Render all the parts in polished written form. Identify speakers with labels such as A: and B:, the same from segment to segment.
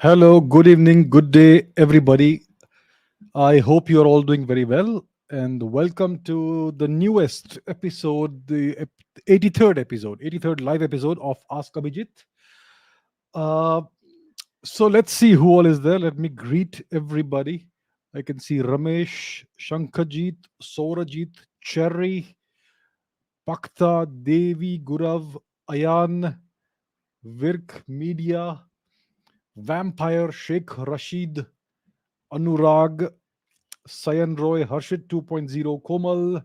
A: Hello, good evening, good day, everybody. I hope you're all doing very well, and welcome to the newest episode, the 83rd episode, 83rd live episode of Ask Abhijit. Uh, so let's see who all is there. Let me greet everybody. I can see Ramesh, Shankajit, Saurajit, Cherry, Pakta, Devi, Gurav, Ayan, Virk Media, Vampire, Sheikh Rashid, Anurag, Sayan Roy, Harshit 2.0, Komal,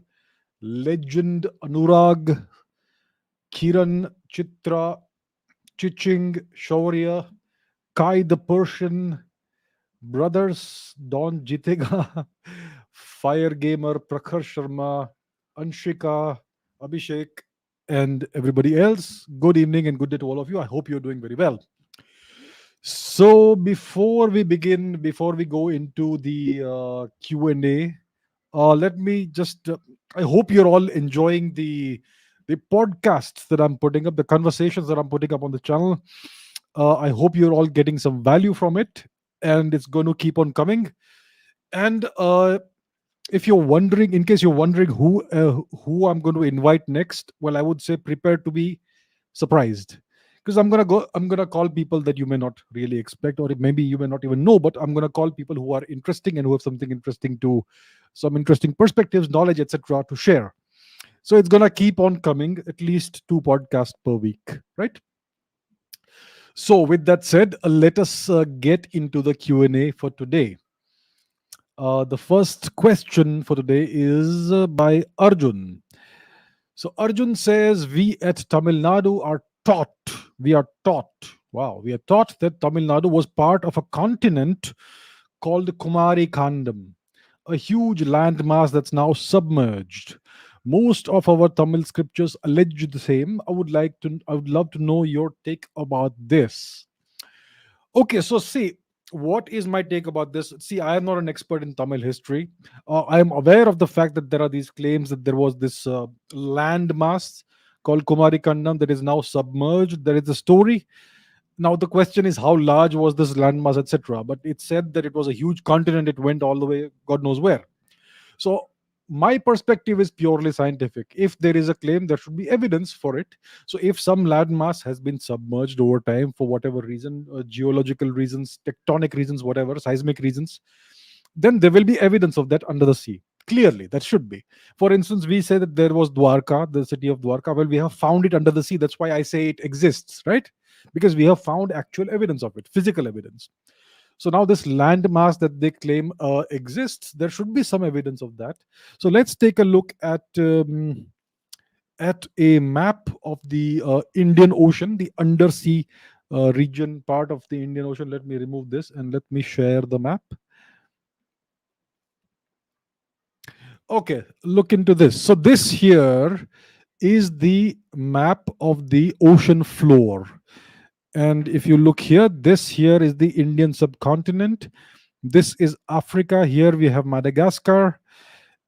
A: Legend, Anurag, Kiran, Chitra, Chiching, Shaurya, Kai the Persian, Brothers, Don Jitega, Fire Gamer, Prakhar Sharma, Anshika, Abhishek, and everybody else. Good evening and good day to all of you. I hope you're doing very well. So before we begin, before we go into the Q&A, let me just I hope you're all enjoying the podcasts that I'm putting up, the conversations that I'm putting up on the channel. I hope you're all getting some value from it, and it's going to keep on coming. And if you're wondering, in case you're wondering who I'm going to invite next, well, I would say prepare to be surprised, because I'm gonna call people that you may not really expect, or maybe you may not even know, but I'm gonna call people who are interesting and who have something interesting to, some interesting perspectives, knowledge, etc., to share. So it's gonna keep on coming, at least two podcasts per week, right? So with that said, let us get into the Q&A for today. The first question for today is by Arjun. So Arjun says, we at Tamil Nadu are taught, we are taught that Tamil Nadu was part of a continent called Kumari Kandam, a huge landmass that's now submerged. Most of our Tamil scriptures allege the same. I would love to know your take about this. Okay, so see, what is my take about this? See, I am not an expert in Tamil history. I am aware of the fact that there are these claims that there was this land mass called Kumarikandam that is now submerged. There is a story. Now, the question is, how large was this landmass, etc.? But it said that it was a huge continent. It went all the way, God knows where. So my perspective is purely scientific. If there is a claim, there should be evidence for it. So if some landmass has been submerged over time for whatever reason, geological reasons, tectonic reasons, whatever, seismic reasons, then there will be evidence of that under the sea. Clearly, that should be. For instance, we say that there was Dwarka, the city of Dwarka. Well, we have found it under the sea. That's why I say it exists, right? Because we have found actual evidence of it, physical evidence. So now this landmass that they claim exists, there should be some evidence of that. So let's take a look at a map of the Indian Ocean, the undersea region part of the Indian Ocean. Let me remove this and let me share the map. Okay, look into this. So this here is the map of the ocean floor. And if you look here, this here is the Indian subcontinent. This is Africa. Here we have Madagascar.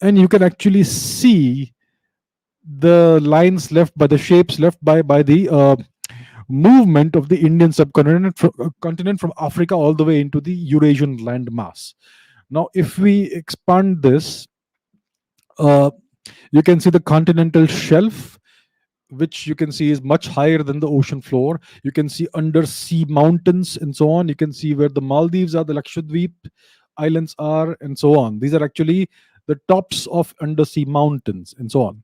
A: And you can actually see the lines left by the shapes left by the movement of the Indian subcontinent continent from Africa all the way into the Eurasian landmass. Now, if we expand this, uh, you can see the continental shelf, which you can see is much higher than the ocean floor. You can see undersea mountains and so on. You can see where the Maldives are, the Lakshadweep islands are, and so on. These are actually the tops of undersea mountains and so on.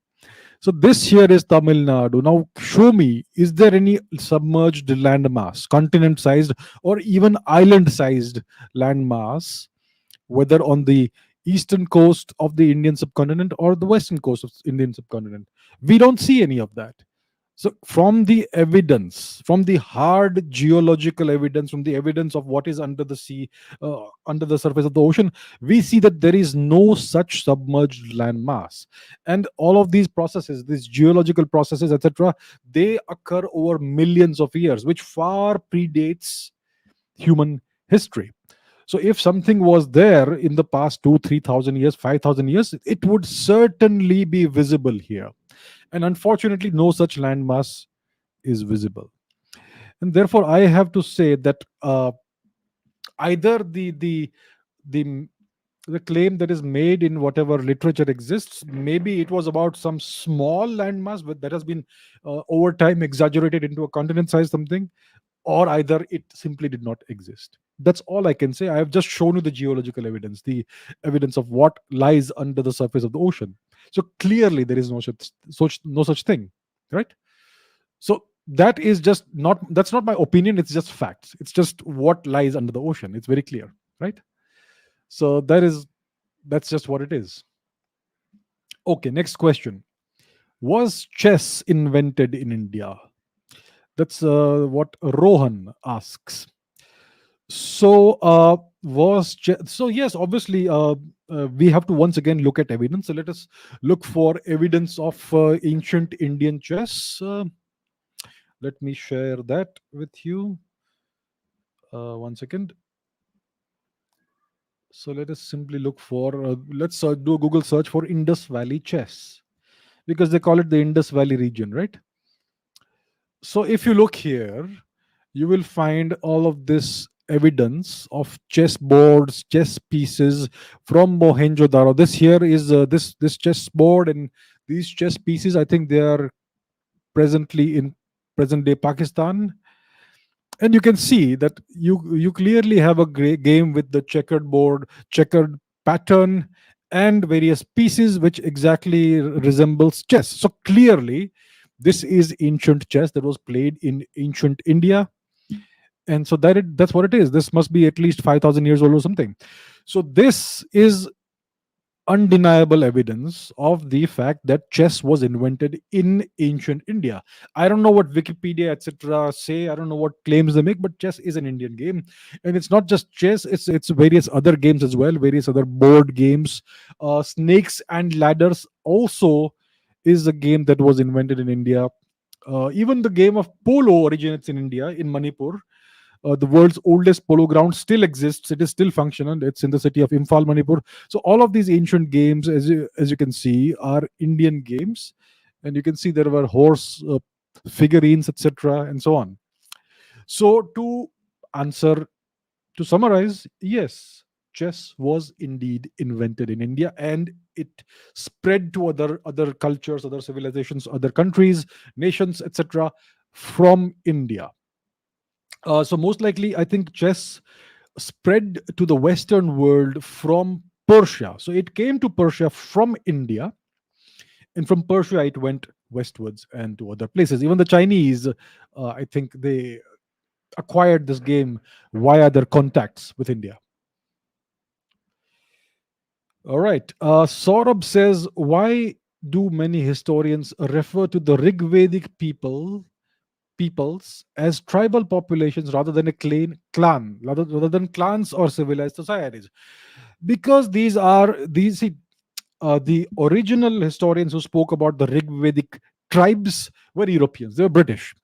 A: So this here is Tamil Nadu. Now show me, is there any submerged landmass, continent-sized or even island-sized landmass, whether on the eastern coast of the Indian subcontinent or the western coast of Indian subcontinent? We don't see any of that. So, from the evidence, from the hard geological evidence, from the evidence of what is under the sea, under the surface of the ocean, we see that there is no such submerged land mass. And all of these processes, these geological processes, etc., they occur over millions of years, which far predates human history. So, if something was there in the past 2, 3,000 years, 5,000 years, it would certainly be visible here. And unfortunately, no such landmass is visible. And therefore, I have to say that Either the the claim that is made in whatever literature exists, maybe it was about some small landmass that has been over time exaggerated into a continent size something, or either it simply did not exist. That's all I can say. I have just shown you the geological evidence, the evidence of what lies under the surface of the ocean. So clearly there is no such thing, right? So that is just not, that's not my opinion, it's just facts. It's just what lies under the ocean. It's very clear, right? So that's just what it is. Okay, next question. Was chess invented in India? That's what Rohan asks. So, so yes, obviously, we have to once again look at evidence. So let us look for evidence of ancient Indian chess. Let me share that with you. One second. So let us simply look for. Let's do a Google search for Indus Valley chess, because they call it the Indus Valley region, right? So if you look here, you will find all of this evidence of chess boards, chess pieces from Mohenjo-daro. This here is this chess board, and these chess pieces, I think they are presently in present day Pakistan. And you can see that you clearly have a game with the checkered board, checkered pattern, and various pieces which exactly resembles chess. So clearly this is ancient chess that was played in ancient India. And so that's what it is. This must be at least 5,000 years old or something. So this is undeniable evidence of the fact that chess was invented in ancient India. I don't know what Wikipedia, etc., say. I don't know what claims they make, but chess is an Indian game, and it's not just chess. It's various other games as well, various other board games. Snakes and ladders also is a game that was invented in India. Even the game of polo originates in India, in Manipur. The world's oldest polo ground still exists. It is still functional. It's in the city of Imphal, Manipur. So all of these ancient games, as you can see, are Indian games, and you can see there were horse figurines, etc., and so on. So answer to summarize, yes, chess was indeed invented in India, and it spread to other cultures, other civilizations, other countries, nations, etc., from India. So most likely, I think chess spread to the Western world from Persia. So it came to Persia from India, and from Persia it went westwards and to other places. Even the Chinese, I think they acquired this game via their contacts with India. All right. Saurabh says, why do many historians refer to the Rigvedic peoples as tribal populations rather than a clan, rather than clans or civilized societies? Because these the original historians who spoke about the Rigvedic tribes were Europeans. They were British,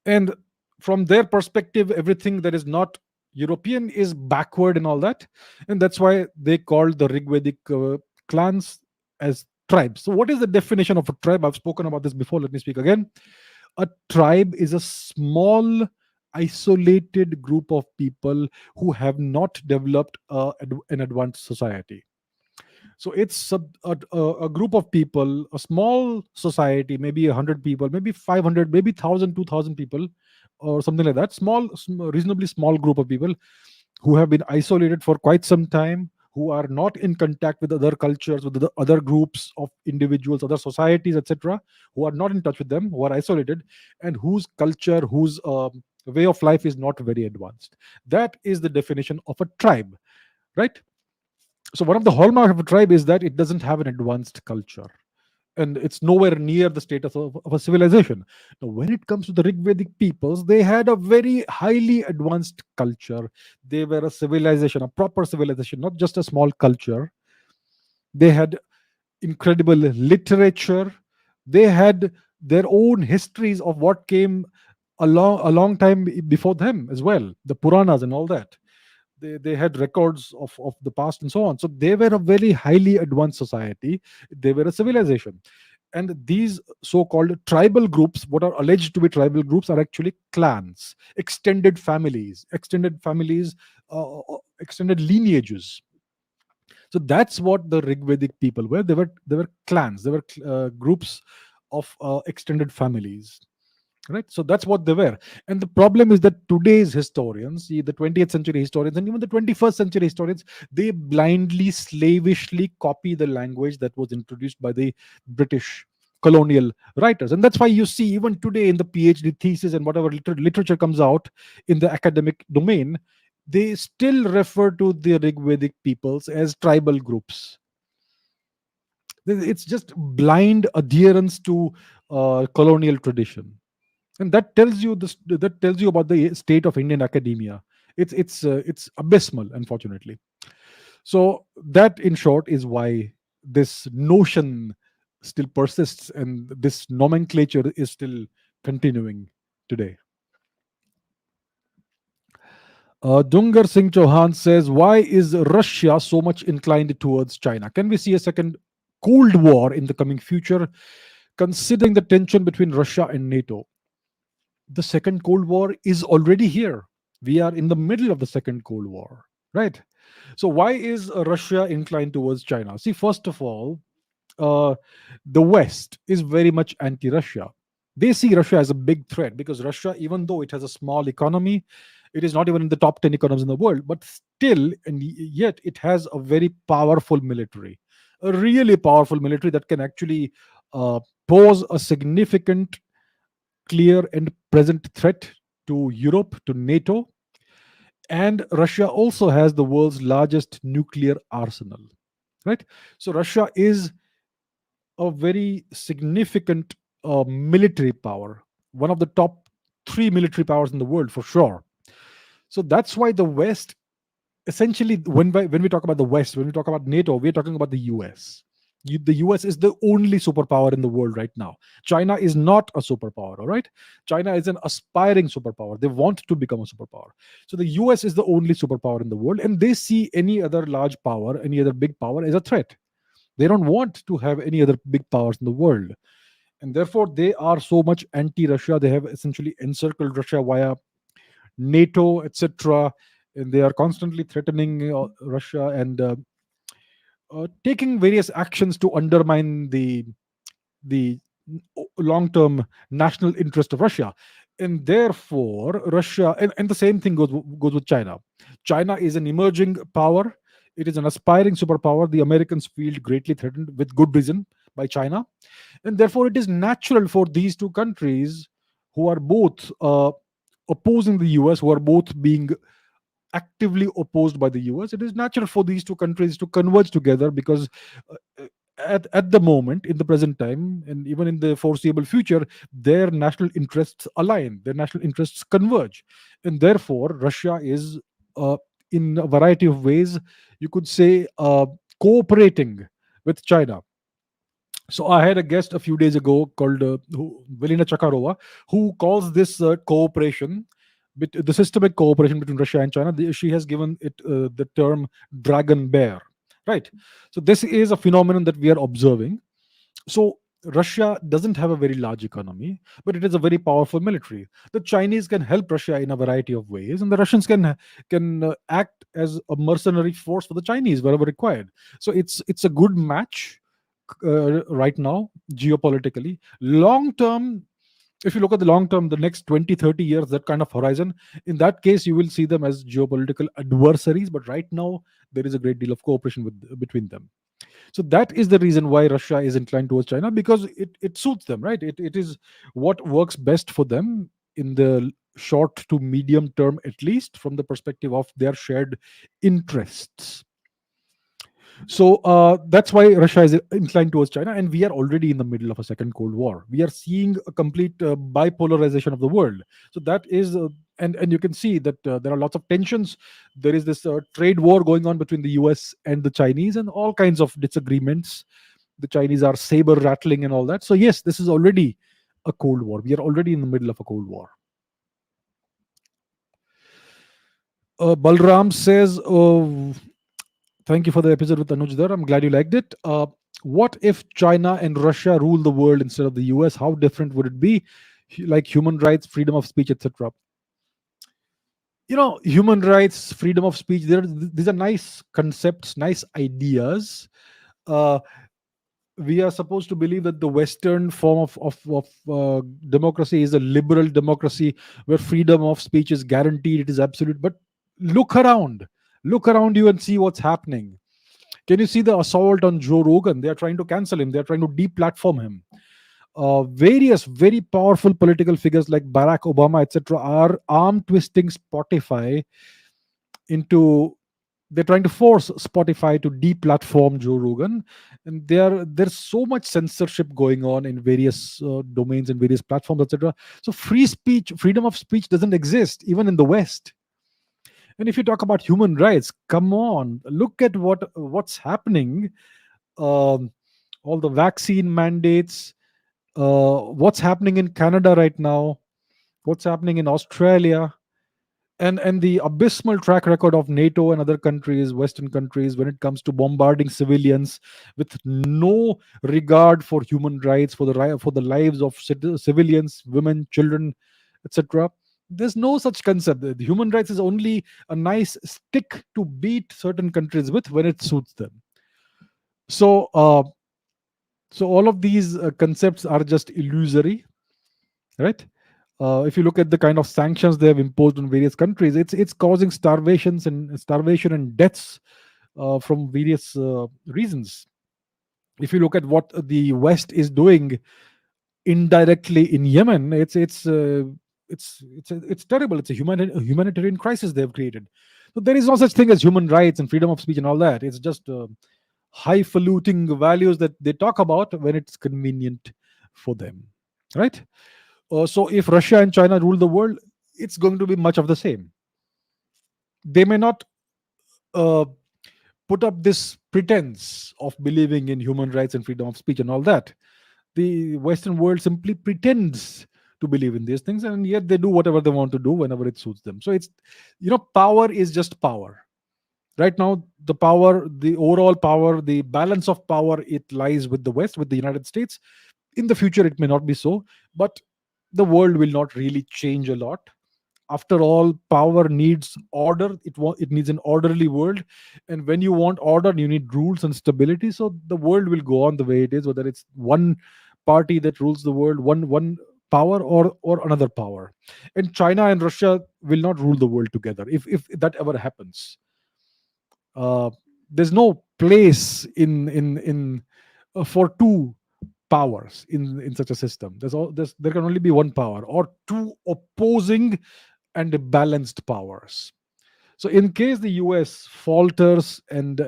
A: and from their perspective, everything that is not European is backward and all that, and that's why they called the Rigvedic clans as tribes. So what is the definition of a tribe? I've spoken about this before. Let me speak again. A tribe is a small, isolated group of people who have not developed an advanced society. So it's a group of people, a small society, maybe 100 people, maybe 500, maybe 1,000, 2,000 people, or something like that. Reasonably small group of people who have been isolated for quite some time, who are not in contact with other cultures, with the other groups of individuals, other societies, etc., who are not in touch with them, who are isolated, and whose culture, whose way of life is not very advanced. That is the definition of a tribe, right? So one of the hallmarks of a tribe is that it doesn't have an advanced culture, and it's nowhere near the status of a civilization. Now, when it comes to the Rigvedic peoples, they had a very highly advanced culture. They were a civilization, a proper civilization, not just a small culture. They had incredible literature. They had their own histories of what came a long time before them as well, the Puranas and all that. They had records of the past and so on. So they were a very highly advanced society. They were a civilization. And these so-called tribal groups, what are alleged to be tribal groups, are actually clans, extended families, extended lineages. So that's what the Rigvedic people were. They were clans. They were groups of extended families, right? So that's what they were. And the problem is that today's historians, the 20th century historians and even the 21st century historians, they blindly, slavishly copy the language that was introduced by the British colonial writers. And that's why you see even today in the PhD thesis and whatever literature comes out in the academic domain, they still refer to the Rigvedic peoples as tribal groups. It's just blind adherence to colonial tradition, and that tells you about the state of Indian academia. It's abysmal, unfortunately. So that, in short, is why this notion still persists, and this nomenclature is still continuing today. Dungar Singh Chauhan says, why is Russia so much inclined towards China? Can we see a second Cold War in the coming future, considering the tension between Russia and NATO? The second Cold War is already here. We are in the middle of the second Cold War, right? So, why is Russia inclined towards China? See, first of all, uh, the West is very much anti Russia. They see Russia as a big threat because Russia, even though it has a small economy, it is not even in the top 10 economies in the world, but still, and yet it has a very powerful military, a really powerful military that can actually pose a significant, clear, and present threat to Europe, to NATO. And Russia also has the world's largest nuclear arsenal, right? So Russia is a very significant military power, one of the top three military powers in the world for sure. So that's why the West, essentially, when we talk about the West, when we talk about NATO, we're talking about the US. The US is the only superpower in the world right now. China is not a superpower, all right? China is an aspiring superpower. They want to become a superpower. So the US is the only superpower in the world, and they see any other large power, any other big power as a threat. They don't want to have any other big powers in the world. And therefore, they are so much anti Russia. They have essentially encircled Russia via NATO, etc. And they are constantly threatening Russia and taking various actions to undermine the long-term national interest of Russia. And therefore, Russia, and the same thing goes with China. China is an emerging power. It is an aspiring superpower. The Americans feel greatly threatened, with good reason, by China. And therefore, it is natural for these two countries, who are both opposing the US, who are both being actively opposed by the US, it is natural for these two countries to converge together because at the moment, in the present time, and even in the foreseeable future, their national interests align, their national interests converge. And therefore, Russia is, uh, in a variety of ways, you could say, cooperating with China. So I had a guest a few days ago called Velina Chakarova, who calls this cooperation, the systemic cooperation between Russia and China. She has given it the term dragon bear, right? So this is a phenomenon that we are observing. So Russia doesn't have a very large economy, but it is a very powerful military. The Chinese can help Russia in a variety of ways, and the Russians can act as a mercenary force for the Chinese wherever required. So it's a good match right now geopolitically. Long term, if you look at the long term, the next 20, 30 years, that kind of horizon, in that case you will see them as geopolitical adversaries. But right now there is a great deal of cooperation between them. So that is the reason why Russia is inclined towards China, because it suits them, right? It is what works best for them in the short to medium term, at least from the perspective of their shared interests. So that's why Russia is inclined towards China, and we are already in the middle of a second Cold War. We are seeing a complete bipolarization of the world. So that is, and you can see that there are lots of tensions. There is this trade war going on between the U.S. and the Chinese, and all kinds of disagreements. The Chinese are saber rattling and all that. So yes, this is already a Cold War. We are already in the middle of a Cold War. Balram says, "Oh, thank you for the episode with Anuj there. I'm glad you liked it. What if China and Russia rule the world instead of the US? How different would it be? Like human rights, freedom of speech, etc. Human rights, freedom of speech, these are nice concepts, nice ideas. uh, we are supposed to believe that the Western form of democracy is a liberal democracy where freedom of speech is guaranteed, it is absolute. But look around, look around you and see what's happening. Can you see the assault on Joe Rogan? They are trying to cancel him, they are trying to deplatform him. Various very powerful political figures like Barack Obama, etc., are arm twisting Spotify into, they're trying to force Spotify to deplatform Joe Rogan, and there's so much censorship going on in various domains and various platforms, etc. So free speech, freedom of speech doesn't exist even in the West. And if you talk about human rights, come on, look at what's happening. Um, all the vaccine mandates, what's happening in Canada right now, what's happening in Australia, and the abysmal track record of NATO and other countries, Western countries, when it comes to bombarding civilians with no regard for human rights, for for the lives of civilians, women, children, etc. There's no such concept. The human rights is only a nice stick to beat certain countries with when it suits them. So, so all of these concepts are just illusory, right? If you look at the kind of sanctions they have imposed on various countries, it's causing starvation and deaths from various reasons. If you look at what the West is doing indirectly in Yemen, it's terrible. It's a humanitarian crisis they've created. So there is no such thing as human rights and freedom of speech and all that. It's just highfalutin values that they talk about when it's convenient for them, right? So if Russia and China rule the world, it's going to be much of the same. They may not uh, put up this pretense of believing in human rights and freedom of speech and all that. The Western world simply pretends to believe in these things, and yet they do whatever they want to do whenever it suits them. So it's, power is just power. Right now, the power, the overall power, the balance of power, it lies with the West, with the United States. In the future, it may not be so, but the world will not really change a lot. After all, power needs order. It needs an orderly world, and when you want order, you need rules and stability. So the world will go on the way it is, whether it's one party that rules the world, one power, or another power. And China and Russia will not rule the world together if that ever happens. uh, there's no place in for two powers in such a system. There can only be one power or two opposing and balanced powers. So in case the US falters and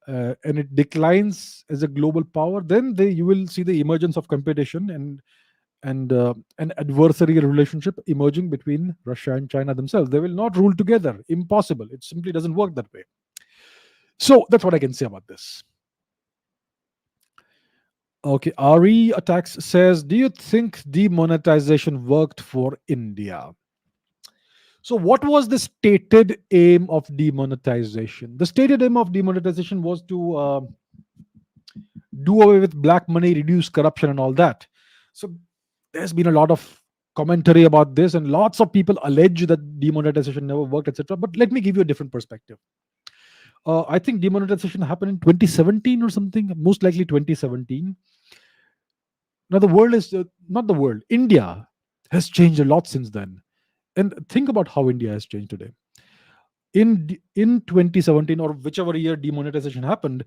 A: it declines as a global power, then you will see the emergence of competition and an adversarial relationship emerging between Russia and China themselves. They will not rule together. Impossible. It simply doesn't work that way. So that's what I can say about this. Okay, Ari Attacks says, do you think demonetization worked for India? So, what was the stated aim of demonetization? The stated aim of demonetization was to do away with black money, reduce corruption, and all that. So, there's been a lot of commentary about this, and lots of people allege that demonetization never worked, etc. But let me give you a different perspective. I think demonetization happened in 2017 or something, most likely 2017. Now, the world is not the world, India has changed a lot since then. And think about how India has changed today. In 2017, or whichever year demonetization happened,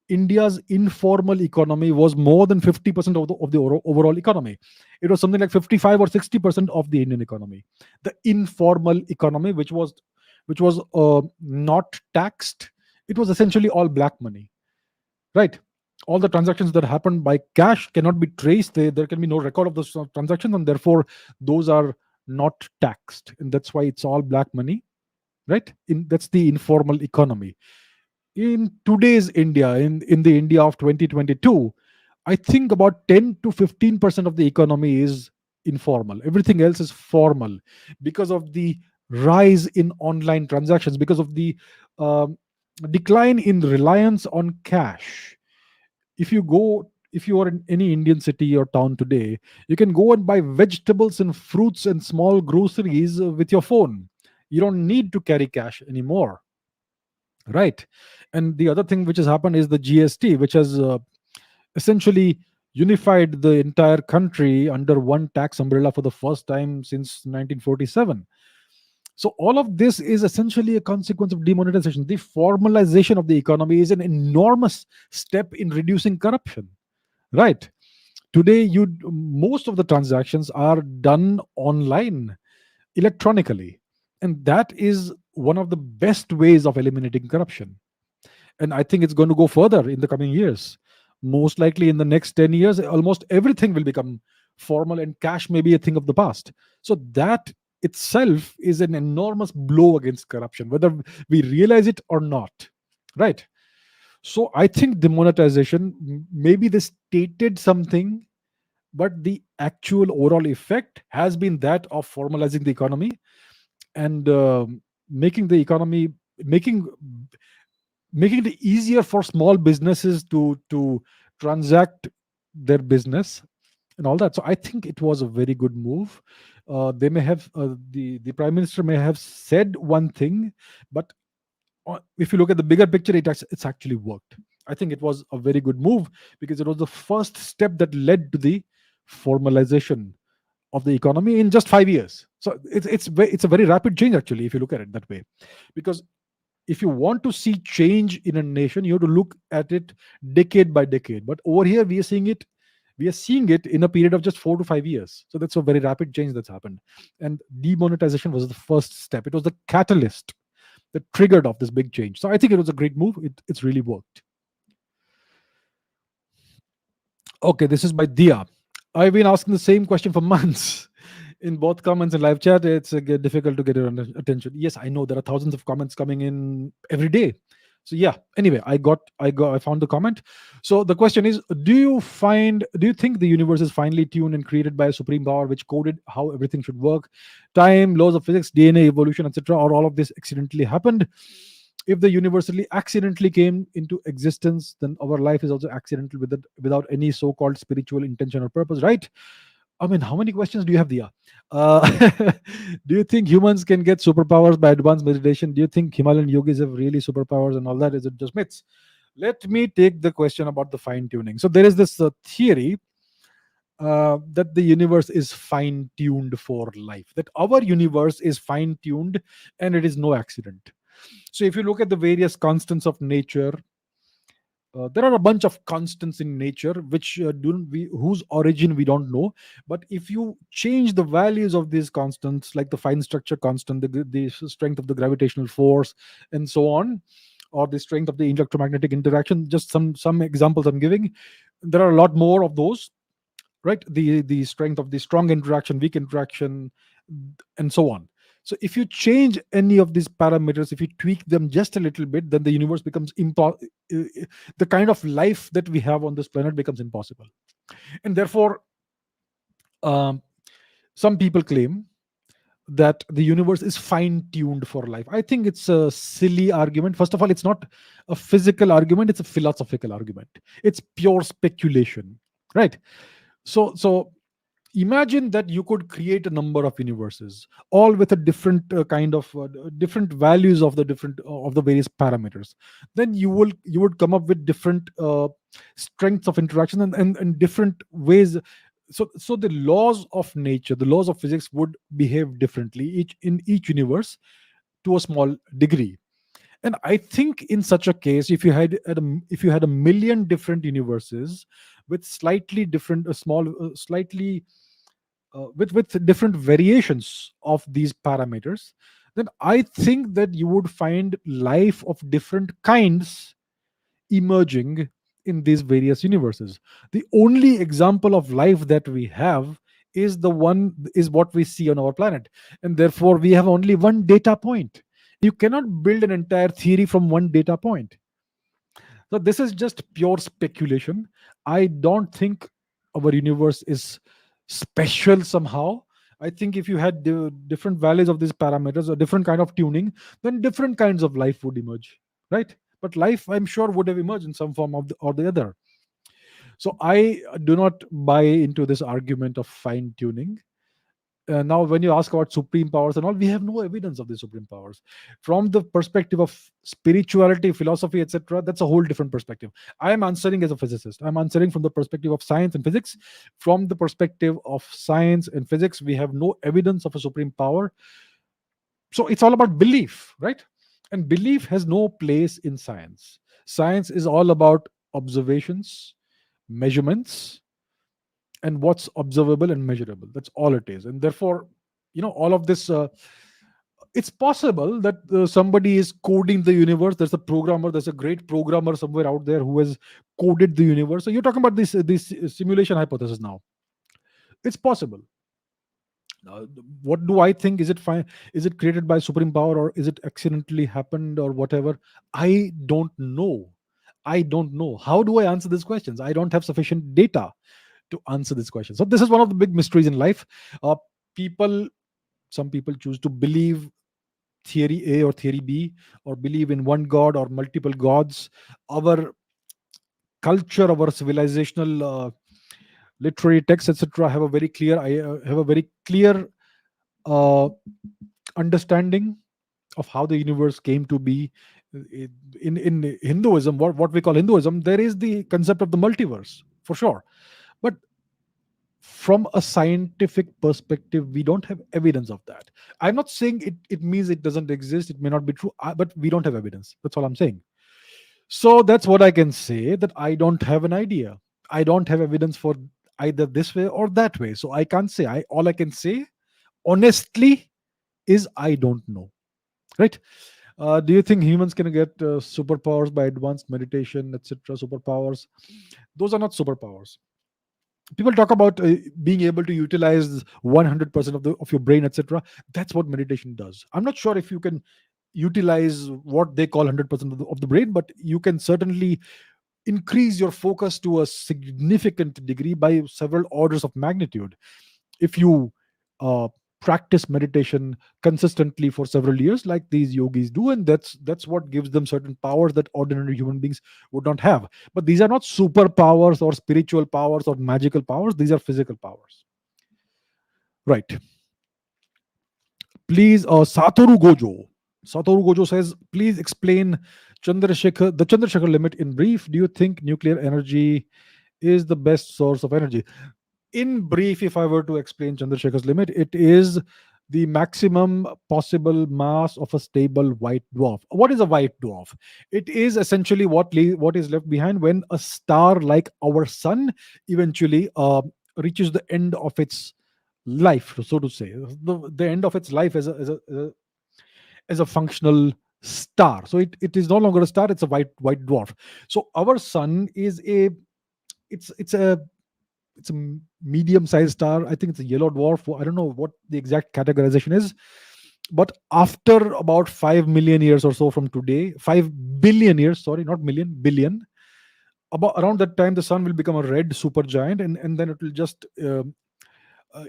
A: India's informal economy was more than 50% of the overall economy. It was something like 55 or 60% of the Indian economy. The informal economy, which was not taxed, it was essentially all black money, right? All the transactions that happened by cash cannot be traced. There can be no record of those transactions, and therefore those are not taxed, and that's why it's all black money, right? That's the informal economy. In today's India, in the India of 2022, I think about 10 to 15% of the economy is informal. Everything else is formal because of the rise in online transactions, because of the um, decline in reliance on cash. If you are in any Indian city or town today, you can go and buy vegetables and fruits and small groceries with your phone. You don't need to carry cash anymore, right? And the other thing which has happened is the GST, which has essentially unified the entire country under one tax umbrella for the first time since 1947. So all of this is essentially a consequence of demonetization. The formalization of the economy is an enormous step in reducing corruption, right? Today, you most of the transactions are done online, electronically, and that is one of the best ways of eliminating corruption. And I think it's going to go further in the coming years. Most likely in the next 10 years, almost everything will become formal and cash may be a thing of the past. So that itself is an enormous blow against corruption, whether we realize it or not. Right. So I think demonetization, maybe they stated something, but the actual overall effect has been that of formalizing the economy and making the economy making making it easier for small businesses to transact their business and all that. So I think it was a very good move. They may have the prime minister may have said one thing, but if you look at the bigger picture, it's actually worked. I think it was a very good move because it was the first step that led to the formalization of the economy in just 5 years. So it's a very rapid change actually, if you look at it that way, because if you want to see change in a nation, you have to look at it decade by decade. But over here, we are seeing it in a period of just 4 to 5 years. So that's a very rapid change that's happened. And demonetization was the first step. It was the catalyst that triggered off this big change. So I think it was a great move. It's really worked. Okay, this is by Dia. I've been asking the same question for months. In both comments and live chat, it's difficult to get your attention. Yes, I know there are thousands of comments coming in every day. So yeah. Anyway, I found the comment. So the question is: Do you think the universe is finely tuned and created by a supreme power which coded how everything should work? Time, laws of physics, DNA, evolution, etc., or all of this accidentally happened? If the universally accidentally came into existence, then our life is also accidental without any so-called spiritual intention or purpose, right? I mean, how many questions do you have, Dia? Do you think humans can get superpowers by advanced meditation? Do you think Himalayan yogis have really superpowers and all that? Is it just myths? Let me take the question about the fine tuning. So there is this theory that the universe is fine tuned for life, that our universe is fine tuned and it is no accident. So if you look at the various constants of nature, there are a bunch of constants in nature which whose origin we don't know. But if you change the values of these constants, like the fine structure constant, the strength of the gravitational force, and so on, or the strength of the electromagnetic interaction, just some examples I'm giving. There are a lot more of those, right? The strength of the strong interaction, weak interaction, and so on. So if you change any of these parameters, if you tweak them just a little bit, then the universe becomes the kind of life that we have on this planet becomes impossible. And therefore, um, some people claim that the universe is fine tuned for life. I think it's a silly argument. First of all, it's not a physical argument, it's a philosophical argument. It's pure speculation, right? So imagine that you could create a number of universes, all with a different different values of the different of the various parameters. Then you would come up with different strengths of interaction and different ways. So the laws of nature, the laws of physics would behave differently each in each universe to a small degree. And I think in such a case, if you had a million different universes with slightly different small slightly with different variations of these parameters, then I think that you would find life of different kinds emerging in these various universes. The only example of life that we have is what we see on our planet, and therefore we have only one data point. You cannot build an entire theory from one data point. So this is just pure speculation. I don't think our universe is special somehow. I think if you had the different values of these parameters or different kind of tuning, then different kinds of life would emerge, right? But life, I'm sure, would have emerged in some form of or the other. So I do not buy into this argument of fine tuning. Now, when you ask about supreme powers and all, we have no evidence of the supreme powers. From the perspective of spirituality, philosophy, etc., that's a whole different perspective. I am answering as a physicist. I'm answering from the perspective of science and physics. From the perspective of science and physics, we have no evidence of a supreme power. So it's all about belief, right? And belief has no place in science. Science is all about observations, measurements, and what's observable and measurable. That's all it is. And therefore, all of this, it's possible that somebody is coding the universe. There's a programmer, there's a great programmer somewhere out there who has coded the universe. So you're talking about this simulation hypothesis now. It's possible. uh, what do I think? Is it fine? Is it created by supreme power, or is it accidentally happened, or whatever? I don't know. I don't know. How do I answer these questions? I don't have sufficient data to answer this question. So this is one of the big mysteries in life. uh, people some people choose to believe theory A or theory B, or believe in one god or multiple gods. Our culture, our civilizational literary texts, etc., have a very clear have a very clear uh, understanding of how the universe came to be. In Hinduism, what we call Hinduism, there is the concept of the multiverse for sure. But from a scientific perspective, we don't have evidence of that. I'm not saying it means it doesn't exist. It may not be true, but we don't have evidence. That's all I'm saying. So that's what I can say, that I don't have an idea. I don't have evidence for either this way or that way. So I can't say. I All I can say honestly is I don't know. Right? Do you think humans can get superpowers by advanced meditation, etc.? Superpowers? Those are not superpowers. People talk about being able to utilize 100% of your brain, etc. That's what meditation does. I'm not sure if you can utilize what they call 100% of the brain, but you can certainly increase your focus to a significant degree by several orders of magnitude if you uh, practice meditation consistently for several years, like these yogis do. And that's what gives them certain powers that ordinary human beings would not have. But these are not superpowers or spiritual powers or magical powers. These are physical powers. Right. Please, Satoru Gojo says, please explain the Chandrasekhar limit in brief. Do you think nuclear energy is the best source of energy? In brief, if I were to explain Chandrasekhar's limit, it is the maximum possible mass of a stable white dwarf. What is a white dwarf? It is essentially what is left behind when a star like our sun eventually reaches the end of its life, so to say, the end of its life as a functional star. So it is no longer a star; it's a white dwarf. So our sun is a it's it's a it's a medium-sized star. I think it's a yellow dwarf. I don't know what the exact categorization is, but after about 5 million years or so from today, 5 billion years, sorry, not million, billion. About around that time, the sun will become a red supergiant, and then it will just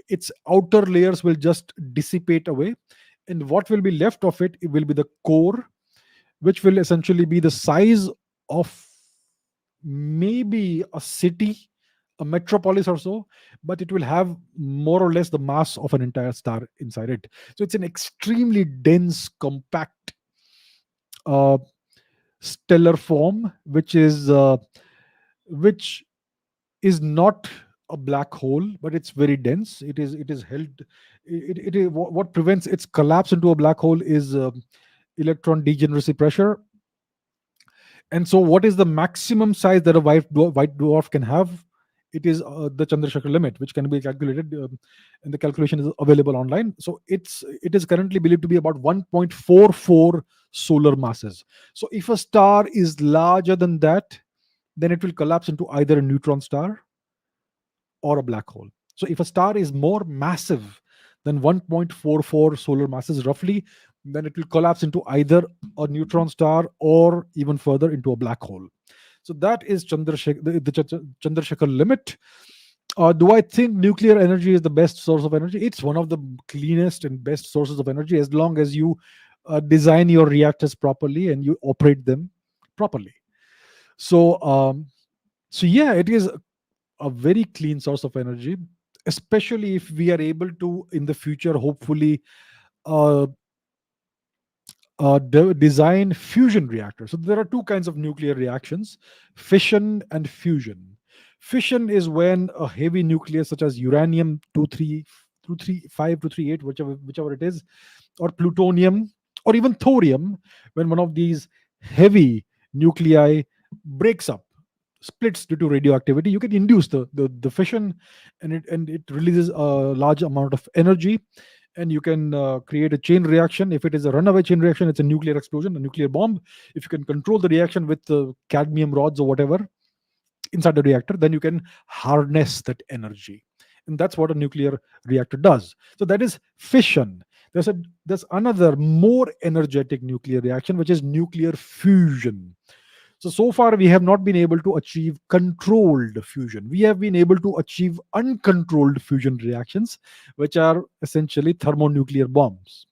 A: its outer layers will just dissipate away, and what will be left of it will be the core, which will essentially be the size of maybe a city, a metropolis or so, but it will have more or less the mass of an entire star inside it. So it's an extremely dense, compact uh, stellar form, which is not a black hole, but it's very dense. It is held. What prevents its collapse into a black hole is electron degeneracy pressure. And so, what is the maximum size that a white dwarf can have? It is the Chandrasekhar limit, which can be calculated, and the calculation is available online. So it is currently believed to be about 1.44 solar masses. So if a star is larger than that, then it will collapse into either a neutron star or a black hole. So if a star is more massive than 1.44 solar masses roughly, then it will collapse into either a neutron star or even further into a black hole. So that is the Chandrasekhar limit. Do I think nuclear energy is the best source of energy? It's one of the cleanest and best sources of energy, as long as you design your reactors properly and you operate them properly. So, yeah, it is. a very clean source of energy, especially if we are able to, in the future, hopefully, uh, design fusion reactors. So there are two kinds of nuclear reactions: fission and fusion. Fission is when a heavy nucleus such as uranium 235, 238, whichever it is, or plutonium, or even thorium, when one of these heavy nuclei breaks up, splits due to radioactivity, you can induce the fission, and it releases a large amount of energy, and you can create a chain reaction. If it is a runaway chain reaction, it's a nuclear explosion, a nuclear bomb. If you can control the reaction with cadmium rods or whatever inside the reactor, then you can harness that energy, and that's what a nuclear reactor does. So that is fission. There's another more energetic nuclear reaction, which is nuclear fusion. So far we have not been able to achieve controlled fusion. We have been able to achieve uncontrolled fusion reactions, which are essentially thermonuclear bombs.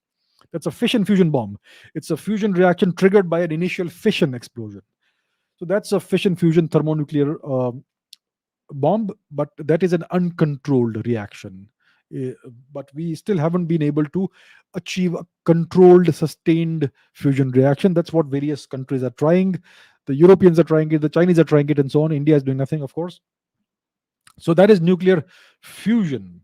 A: That's a fission fusion bomb. It's a fusion reaction triggered by an initial fission explosion. So that's a fission fusion thermonuclear bomb, but that is an uncontrolled reaction. But we still haven't been able to achieve a controlled, sustained fusion reaction. That's what various countries are trying. The Europeans are trying it, the Chinese are trying it, and so on. India is doing nothing, of course. So that is nuclear fusion.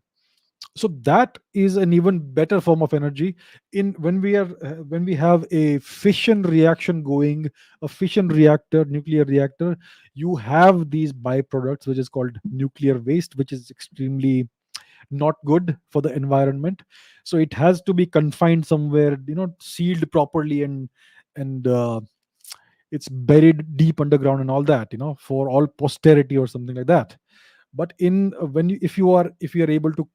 A: So that is an even better form of energy. In when we have a fission reaction going, a fission reactor, nuclear reactor, you have these byproducts, which is called nuclear waste, which is extremely not good for the environment. So it has to be confined somewhere, sealed properly, and it's buried deep underground and all that, for all posterity or something like that. But in when you if you are able to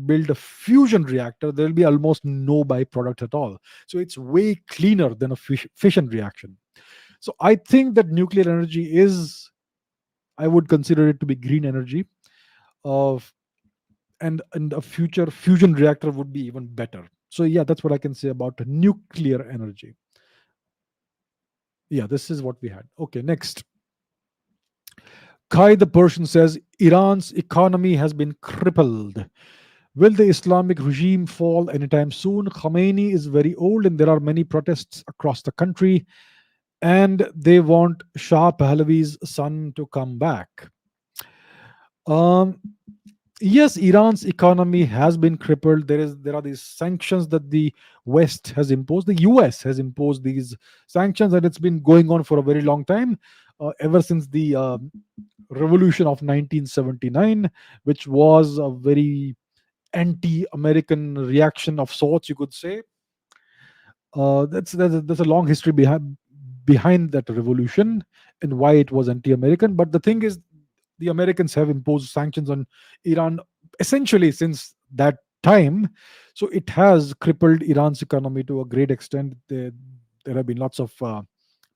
A: build a fusion reactor, there will be almost no byproduct at all. So it's way cleaner than a fission reaction. So I think that nuclear energy is, I would consider it to be green energy. Of and a future fusion reactor would be even better. So yeah, that's what I can say about nuclear energy. Yeah, this is what we had. Okay, next. Kai the Persian says Iran's economy has been crippled. Will the Islamic regime fall anytime soon? Khamenei is very old and there are many protests across the country, and they want Shah Pahlavi's son to come back. Um, yes, Iran's economy has been crippled. There are these sanctions that the West has imposed. The US has imposed these sanctions, and it's been going on for a very long time, ever since the revolution of 1979, which was a very anti-American reaction of sorts, you could say. There's a long history behind that revolution and why it was anti-American. But the thing is, the Americans have imposed sanctions on Iran essentially since that time. So it has crippled Iran's economy to a great extent. There have been lots of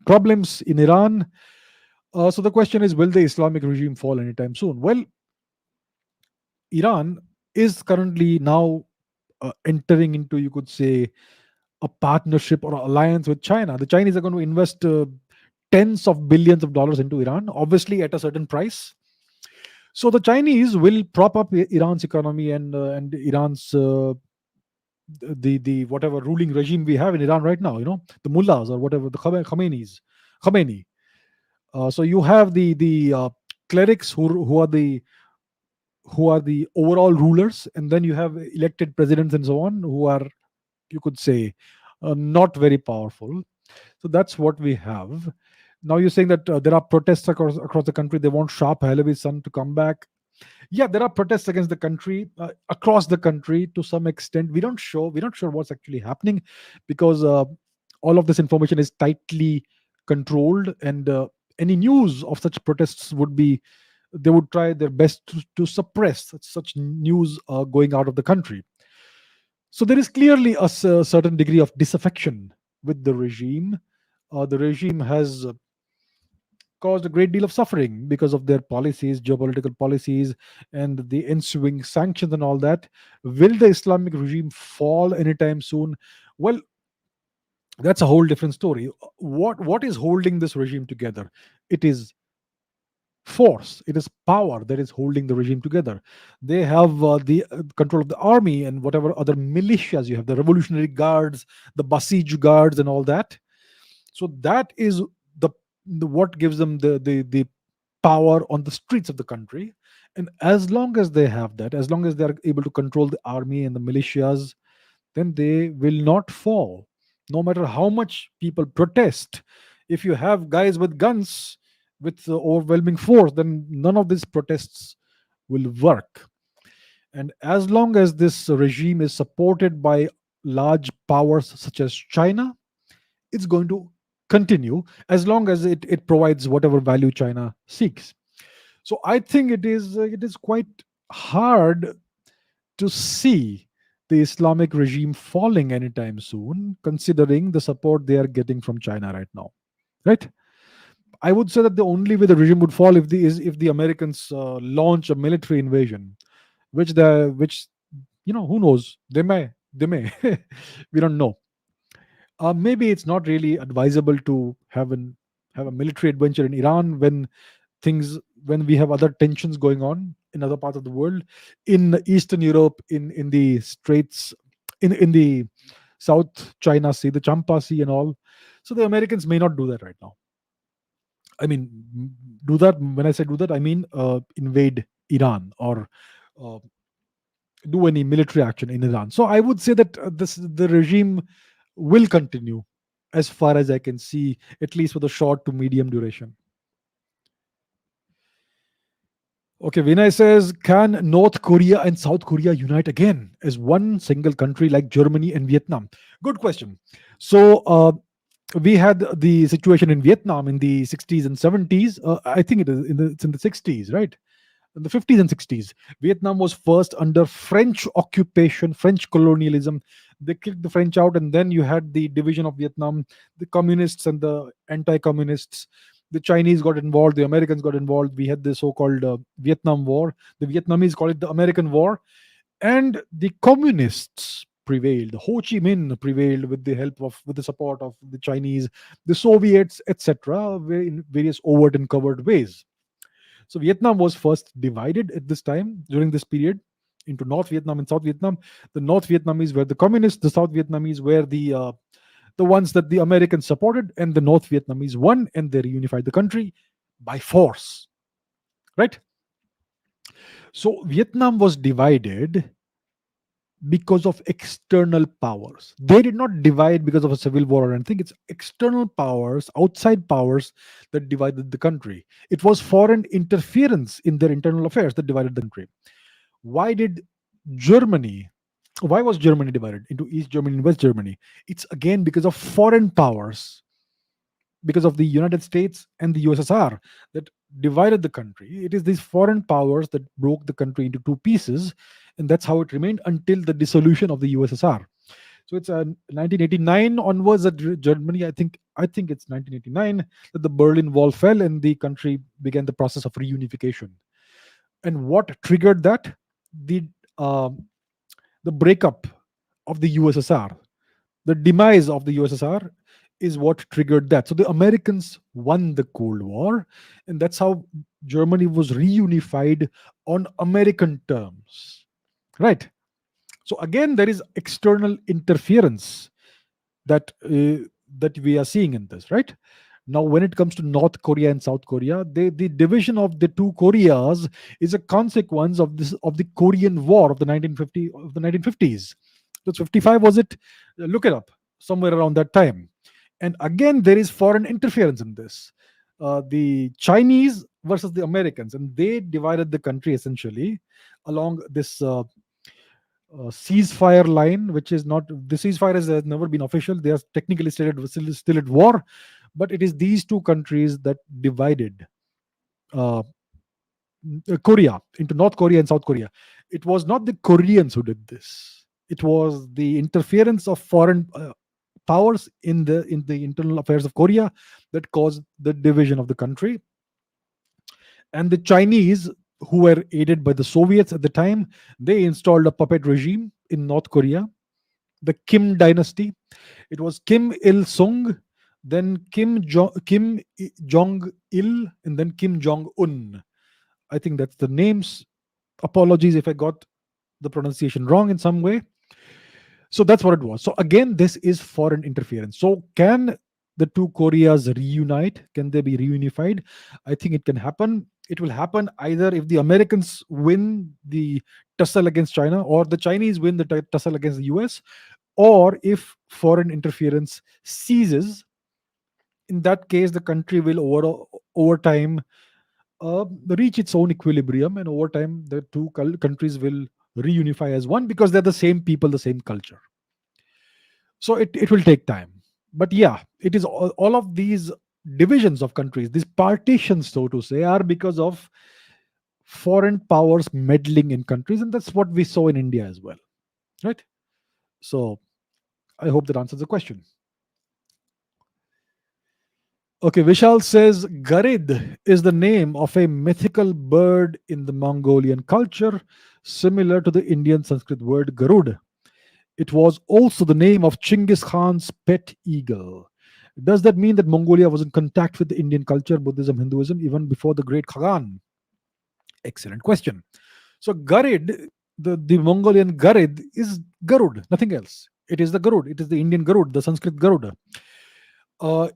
A: problems in Iran. So the question is, will the Islamic regime fall anytime soon? Well, Iran is currently now entering into, you could say, a partnership or alliance with China. The Chinese are going to invest tens of billions of dollars into Iran, obviously at a certain price. So the Chinese will prop up Iran's economy and Iran's the whatever ruling regime we have in Iran right now. The mullahs or whatever, the Khomeini. So you have the clerics who are the overall rulers, and then you have elected presidents and so on, who are, you could say, not very powerful. So that's what we have. Now you're saying that there are protests across the country. They want Shah Pahlavi's son to come back. Yeah, there are protests against the country, across the country to some extent. We're not sure what's actually happening, because all of this information is tightly controlled, and any news of such protests would be, they would try their best to suppress such news going out of the country. So there is clearly a certain degree of disaffection with the regime. The regime has caused a great deal of suffering because of their policies, geopolitical policies, and the ensuing sanctions and all that. Will the Islamic regime fall anytime soon? Well, that's a whole different story. What is holding this regime together? It is force, it is power that is holding the regime together. They have the control of the army and whatever other militias you have, the revolutionary guards, the Basij guards, and all that. So that is the, what gives them the power on the streets of the country. And as long as they have that, as long as they are able to control the army and the militias, then they will not fall, no matter how much people protest. If you have guys with guns, with overwhelming force, then none of these protests will work. And as long as this regime is supported by large powers such as China, it's going to continue as long as it provides whatever value China seeks. So I think it is quite hard to see the Islamic regime falling anytime soon, considering the support they are getting from China right now. Right? I would say that the only way the regime would fall if the Americans launch a military invasion, which who knows, they may we don't know. Maybe it's not really advisable to have a military adventure in Iran things when we have other tensions going on in other parts of the world, in Eastern Europe, in the Straits, in the South China Sea, the Champa Sea, and all. So the Americans may not do that right now. I mean, do that. When I say do that, I mean invade Iran or uh, do any military action in Iran. So I would say that the regime will continue as far as I can see, at least for the short to medium duration. Okay, Vinay says, can North Korea and South Korea unite again as one single country like Germany and Vietnam? Good question. So, we had the situation in Vietnam in the 60s and 70s. I think it's in the 60s, right? In the 50s and 60s. Vietnam was first under French occupation, French colonialism. They kicked the French out, and then you had the division of Vietnam, the communists and the anti communists. The Chinese got involved, the Americans got involved. We had the so called Vietnam War. The Vietnamese call it the American War. And the communists prevailed. Ho Chi Minh prevailed with the support of the Chinese, the Soviets, etc., in various overt and covert ways. So Vietnam was first divided at this time during this period into North Vietnam and South Vietnam. The North Vietnamese were the communists, the South Vietnamese were the ones that the Americans supported, and the North Vietnamese won, and they reunified the country by force. Right? So Vietnam was divided because of external powers. They did not divide because of a civil war or anything. It's external powers, outside powers that divided the country. It was foreign interference in their internal affairs that divided the country. Why did Germany, why was Germany divided into East Germany and West Germany? It's again because of foreign powers, because of the United States and the USSR that divided the country. It is these foreign powers that broke the country into two pieces, and that's how it remained until the dissolution of the USSR. So it's 1989 onwards that Germany, I think it's 1989 that the Berlin Wall fell and the country began the process of reunification. And what triggered that? The uh, the breakup of the USSR, the demise of the USSR is what triggered that. So the Americans won the Cold War, and that's how Germany was reunified on American terms. Right. So again, there is external interference that we are seeing in this. Right. Now, when it comes to North Korea and South Korea, the division of the two Koreas is a consequence of the Korean War of the 1950s. That's 55, was it? Look it up. Somewhere around that time. And again, there is foreign interference in this. The Chinese versus the Americans, and they divided the country essentially along this ceasefire line, which is not the ceasefire has never been official. They are technically stated still at war, but it is these two countries that divided uh, Korea into North Korea and South Korea. It was not the Koreans who did this. It was the interference of foreign powers in the internal affairs of Korea that caused the division of the country. And the Chinese, who were aided by the Soviets at the time, they installed a puppet regime in North Korea, the Kim dynasty. It was Kim Il Sung, then Kim Jong Il, and then Kim Jong Un. I think that's the names. Apologies if I got the pronunciation wrong in some way. So that's what it was. So again, this is foreign interference. So can the two Koreas reunite? Can they be reunified? I think it can happen. It will happen either if the Americans win the tussle against China, or the Chinese win the tussle against the US, or if foreign interference ceases. In that case, the country will over time reach its own equilibrium, and over time the two countries will reunify as one, because they're the same people, the same culture. So it will take time, but yeah, it is all of these divisions of countries, these partitions, so to say, are because of foreign powers meddling in countries, and that's what we saw in India as well, right? So I hope that answers the question. Okay, Vishal says Garid is the name of a mythical bird in the Mongolian culture, similar to the Indian Sanskrit word Garud. It was also the name of Chinggis Khan's pet eagle. Does that mean that Mongolia was in contact with the Indian culture, Buddhism, Hinduism, even before the Great Khagan? Excellent question. So, Garid, the Mongolian Garid, is Garud, nothing else. It is the Garud, it is the Indian Garud, the Sanskrit Garuda.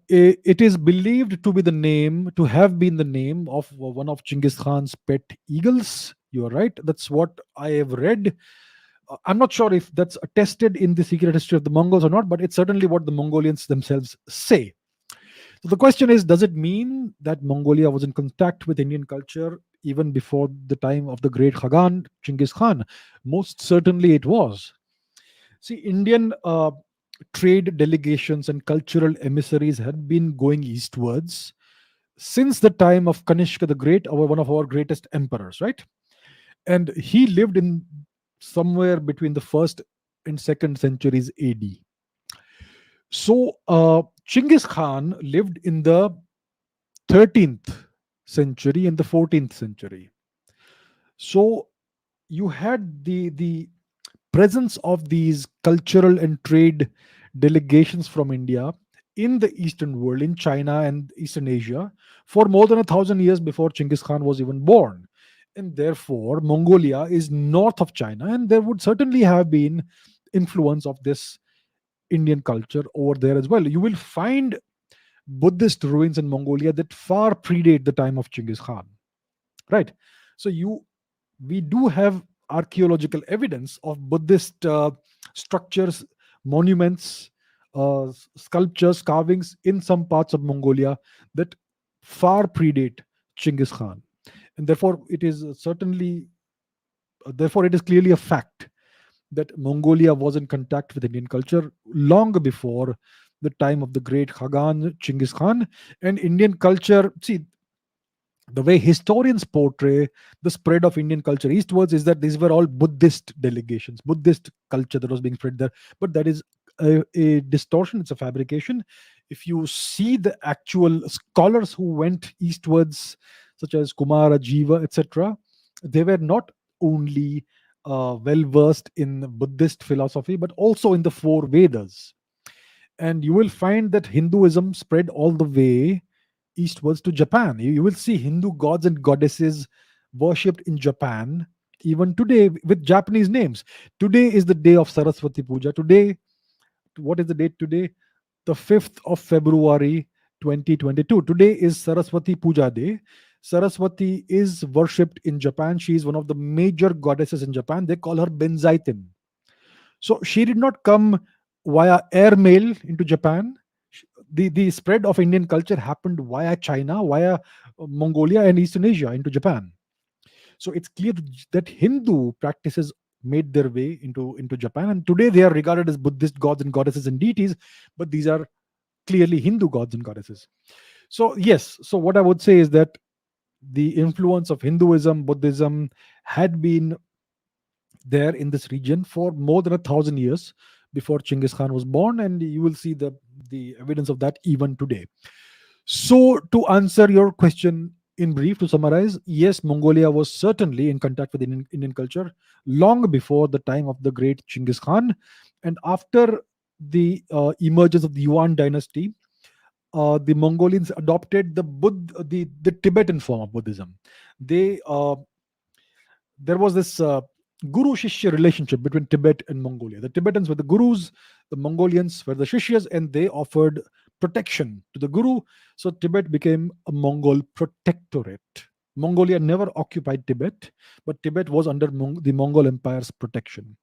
A: It is believed to be the name, to have been the name of one of Chinggis Khan's pet eagles. You are right. That's what I have read. I'm not sure if that's attested in the secret history of the Mongols or not, but it's certainly what the Mongolians themselves say. So the question is, does it mean that Mongolia was in contact with Indian culture even before the time of the great Khagan, Chinggis Khan? Most certainly it was. See, Indian trade delegations and cultural emissaries had been going eastwards since the time of Kanishka the Great, one of our greatest emperors, right? And he lived in somewhere between the first and second centuries AD. So Chinggis Khan lived in the 13th century and the 14th century. So you had the presence of these cultural and trade delegations from India in the Eastern world, in China and Eastern Asia, for more than 1,000 years before Chinggis Khan was even born. And therefore, Mongolia is north of China, and there would certainly have been influence of this Indian culture over there as well. You will find Buddhist ruins in Mongolia that far predate the time of Chinggis Khan, right? So we do have archaeological evidence of Buddhist structures, monuments, sculptures, carvings in some parts of Mongolia that far predate Chinggis Khan, and therefore therefore it is clearly a fact that Mongolia was in contact with Indian culture long before the time of the great Khagan Chinggis Khan. And Indian culture, see, the way historians portray the spread of Indian culture eastwards is that these were all Buddhist delegations, Buddhist culture that was being spread there. But that is a distortion, it's a fabrication. If you see the actual scholars who went eastwards, such as Kumara, Jiva, etc., they were not only well versed in Buddhist philosophy, but also in the four Vedas. And you will find that Hinduism spread all the way eastwards to Japan. You will see Hindu gods and goddesses worshipped in Japan even today with Japanese names. Today is the day of Saraswati Puja. Today, what is the date today? The 5th of February 2022. Today is Saraswati Puja Day. Saraswati is worshipped in Japan. She is one of the major goddesses in Japan. They call her Benzaitin. So she did not come via airmail into Japan. The spread of Indian culture happened via China, via Mongolia and Eastern Asia into Japan. So it's clear that Hindu practices made their way into Japan, and today they are regarded as Buddhist gods and goddesses and deities, but these are clearly Hindu gods and goddesses. So yes, so what I would say is that the influence of Hinduism, Buddhism had been there in this region for more than 1,000 years before Chinggis Khan was born, and you will see the evidence of that even today. So, to answer your question in brief, to summarize, yes, Mongolia was certainly in contact with Indian culture long before the time of the great Chinggis Khan, and after the emergence of the Yuan dynasty, the Mongolians adopted the Tibetan form of Buddhism. They There was this guru shishya relationship between Tibet and Mongolia. The Tibetans were the gurus, the Mongolians were the shishyas, and they offered protection to the guru. So Tibet became a Mongol protectorate. Mongolia never occupied Tibet, but Tibet was under the Mongol Empire's protection.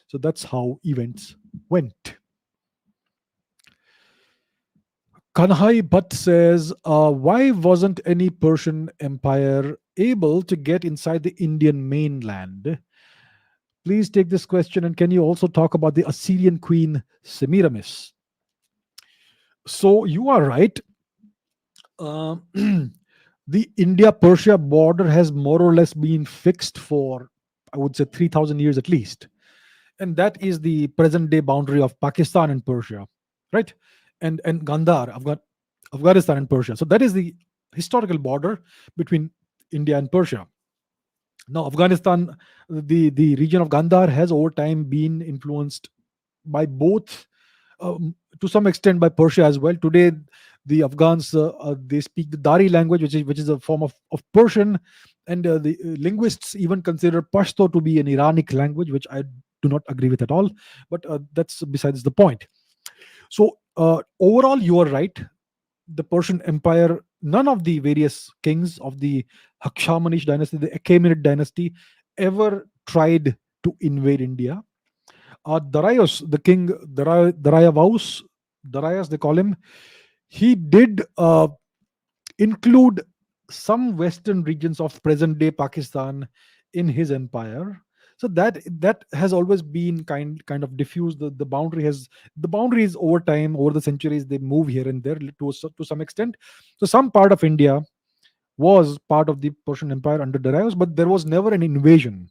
A: So that's how events went. Kanhai Bhatt says, why wasn't any Persian Empire able to get inside the Indian mainland? Please take this question, and can you also talk about the Assyrian queen Semiramis? So you are right. Uh, the India-Persia border has more or less been fixed for, I would say, 3,000 years at least, and that is the present-day boundary of Pakistan and Persia, right? And Gandhar, Afghanistan and Persia. So that is the historical border between India and Persia. Now, Afghanistan, the region of Gandhar has over time been influenced by both, to some extent by Persia as well. Today, the Afghans they speak the Dari language, which is a form of Persian, and the linguists even consider Pashto to be an Iranic language, which I do not agree with at all. But that's besides the point. So overall, you are right. The Persian Empire, none of the various kings of the Hakshamanish dynasty, the Achaemenid dynasty, ever tried to invade India. Darius, the king, Darius, they call him, he did include some western regions of present day Pakistan in his empire. So that has always been kind of diffused. The boundaries over time, over the centuries, they move here and there to some extent. So some part of India was part of the Persian Empire under Darius, but there was never an invasion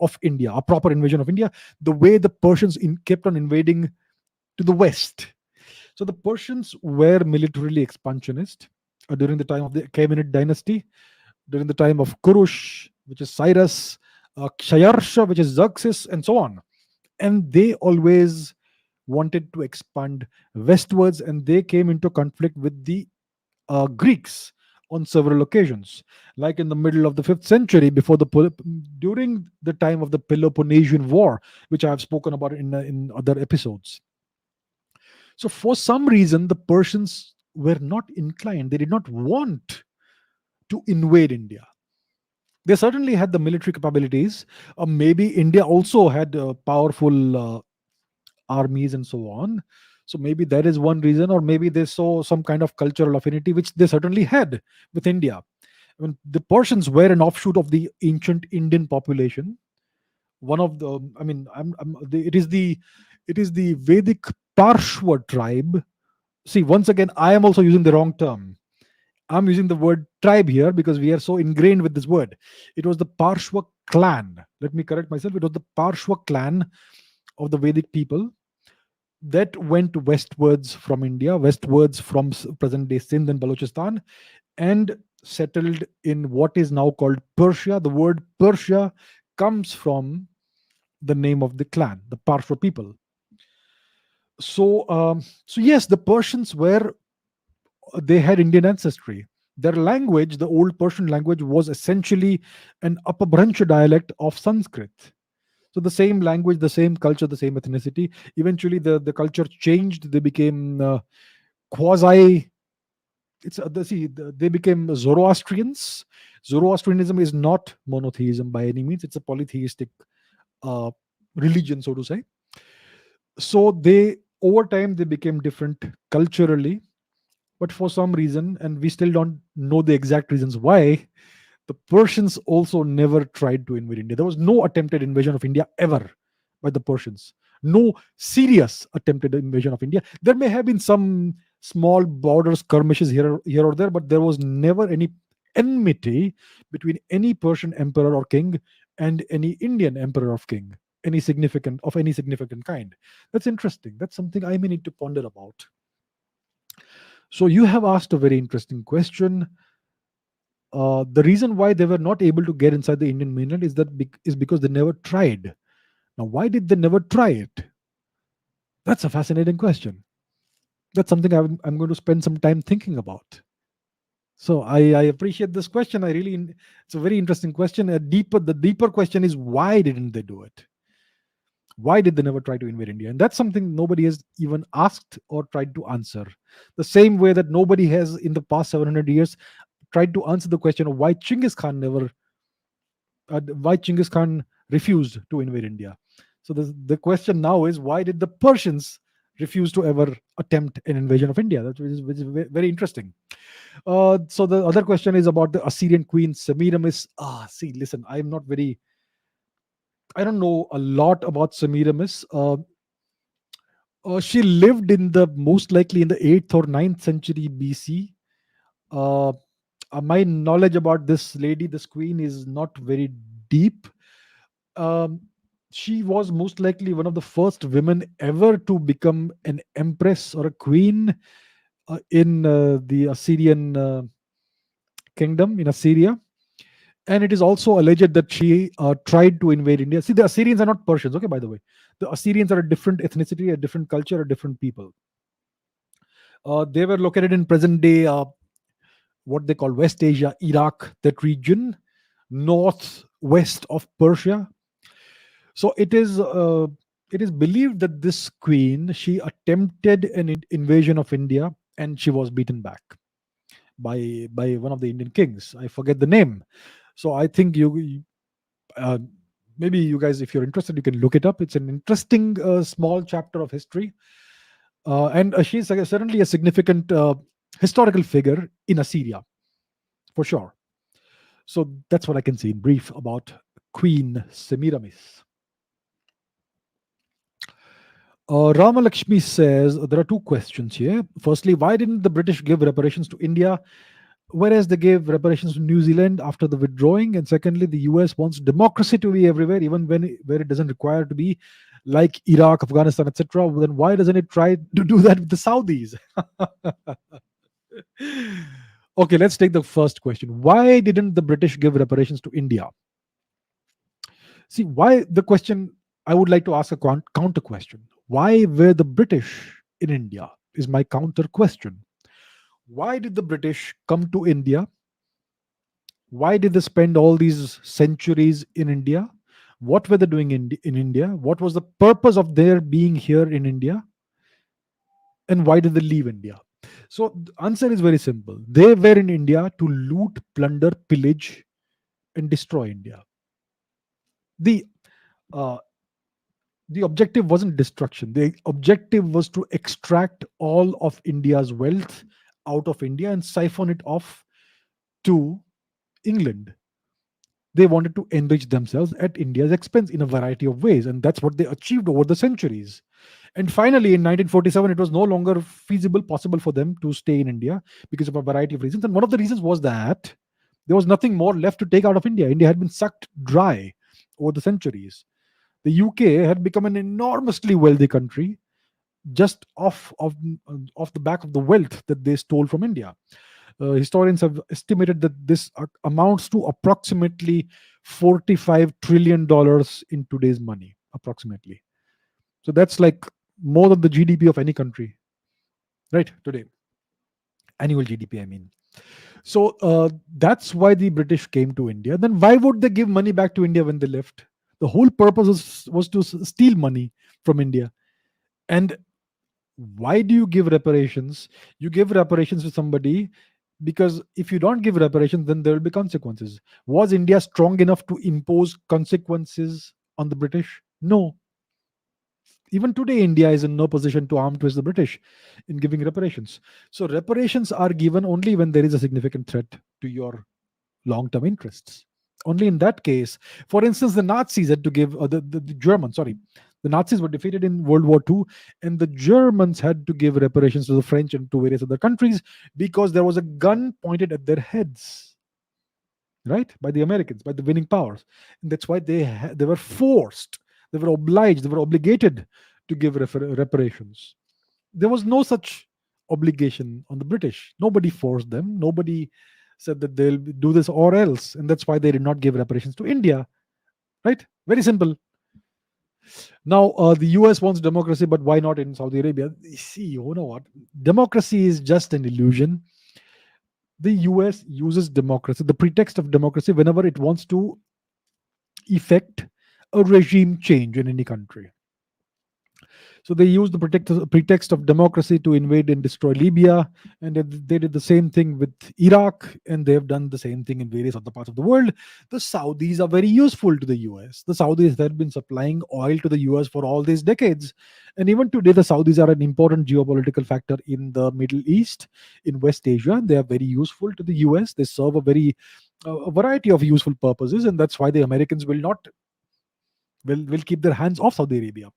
A: of India, a proper invasion of India, the way the Persians kept on invading to the west. So the Persians were militarily expansionist during the time of the Achaemenid dynasty, during the time of Kurush, which is Cyrus, Shayarsha, which is Xerxes, and so on. And they always wanted to expand westwards, and they came into conflict with the Greeks on several occasions, like in the middle of the 5th century, during the time of the Peloponnesian War, which I have spoken about in other episodes. So, for some reason, the Persians were not inclined; they did not want to invade India. They certainly had the military capabilities. Maybe India also had powerful armies and so on. So maybe that is one reason, or maybe they saw some kind of cultural affinity, which they certainly had with India. I mean, the Persians were an offshoot of the ancient Indian population. One of the, I mean, it is the Vedic Parshva tribe. See, once again, I am also using the wrong term. I'm using the word tribe here because we are so ingrained with this word. It was the Parshva clan. Let me correct myself. It was the Parshva clan of the Vedic people that went westwards from India, westwards from present day Sindh and Balochistan, and settled in what is now called Persia. The word Persia comes from the name of the clan, the Parshva people. So yes, the Persians were, they had Indian ancestry. Their language, the old Persian language, was essentially an Apabhransh dialect of Sanskrit. So the same language, the same culture, the same ethnicity. Eventually, the culture changed. They became quasi. They became Zoroastrians. Zoroastrianism is not monotheism by any means. It's a polytheistic uh, religion, so to say. So they over time they became different culturally, but for some reason, and we still don't know the exact reasons why, the Persians also never tried to invade India. There was no attempted invasion of India ever by the Persians. No serious attempted invasion of India. There may have been some small border skirmishes here or there, but there was never any enmity between any Persian emperor or king and any Indian emperor of king, any significant kind. That's interesting. That's something I may need to ponder about. So you have asked a very interesting question. The reason why they were not able to get inside the Indian mainland is because they never tried. Now, why did they never try it? That's a fascinating question. That's something I'm going to spend some time thinking about. So I appreciate this question. It's a very interesting question. The deeper question is, why didn't they do it? Why did they never try to invade India? And that's something nobody has even asked or tried to answer. The same way that nobody has in the past 700 years tried to answer the question of why Chinggis Khan refused to invade India. So the question now is, why did the Persians refuse to ever attempt an invasion of India? Which is very interesting. So the other question is about the Assyrian queen Semiramis. See, listen, I don't know a lot about Semiramis. She lived in the most likely in the 8th or ninth century BC. Uh, my knowledge about this lady, this queen, is not very deep. Um, she was most likely one of the first women ever to become an empress or a queen in the Assyrian kingdom in Assyria. And it is also alleged that she tried to invade India. See, the Assyrians are not Persians, okay, by the way. The Assyrians are a different ethnicity, a different culture, a different people. They were located in present day, what they call West Asia, Iraq, that region, northwest of Persia. So it is believed that this queen, she attempted an invasion of India, and she was beaten back by one of the Indian kings. I forget the name. So I think uh, maybe you guys, if you're interested, you can look it up. It's an interesting small chapter of history, and she's certainly a significant historical figure in Assyria for sure. So that's what I can say in brief about Queen Semiramis. Rama Lakshmi says there are two questions here. Firstly, why didn't the British give reparations to India, whereas they gave reparations to New Zealand after the withdrawing? And secondly, the US wants democracy to be everywhere, even where it doesn't require to be, like Iraq, Afghanistan, etc. Then why doesn't it try to do that with the Saudis? Okay, let's take the first question. Why didn't the British give reparations to India? See, why the question, I would like to ask a counter question. Why were the British in India? Is my counter question. Why did the British come to India? Why did they spend all these centuries in India? What were they doing in India? What was the purpose of their being here in India? And why did they leave India? So the answer is very simple. They were in India to loot, plunder, pillage, and destroy India. The uh, the objective wasn't destruction. The objective was to extract all of India's wealth out of India and siphon it off to England. They wanted to enrich themselves at India's expense in a variety of ways, and that's what they achieved over the centuries. And finally, in 1947, it was no longer feasible, possible for them to stay in India because of a variety of reasons. And one of the reasons was that there was nothing more left to take out of India. India had been sucked dry over the centuries. The UK had become an enormously wealthy country just off the back of the wealth that they stole from India. Historians have estimated that this amounts to approximately $45 trillion in today's money, approximately. So that's like more than the GDP of any country, right? Today, annual GDP, I mean. So that's why the British came to India. Then why would they give money back to India when they left? The whole purpose was to steal money from India. And why do you give reparations? You give reparations to somebody because if you don't give reparations, then there will be consequences. Was India strong enough to impose consequences on the British? No. Even today, India is in no position to arm twist the British in giving reparations. So reparations are given only when there is a significant threat to your long-term interests. Only in that case, for instance, the Nazis had to give the Germans. Sorry, the Nazis were defeated in World War II, and the Germans had to give reparations to the French and to various other countries because there was a gun pointed at their heads, right, by the Americans, by the winning powers, and that's why they were forced, they were obliged, they were obligated to give reparations. There was no such obligation on the British. Nobody forced them. Nobody said that they'll do this or else. And that's why they did not give reparations to India. Right? Very simple. Now, the US wants democracy, but why not in Saudi Arabia? See, you know what? Democracy is just an illusion. The US uses democracy, the pretext of democracy, whenever it wants to effect a regime change in any country. So they used the pretext of democracy to invade and destroy Libya, and they did the same thing with Iraq, and they have done the same thing in various other parts of the world. The Saudis are very useful to the US. The Saudis have been supplying oil to the US for all these decades, and even today, the Saudis are an important geopolitical factor in the Middle East, in West Asia. They are very useful to the US. They serve a variety of useful purposes, and that's why the Americans will not will keep their hands off Saudi Arabia.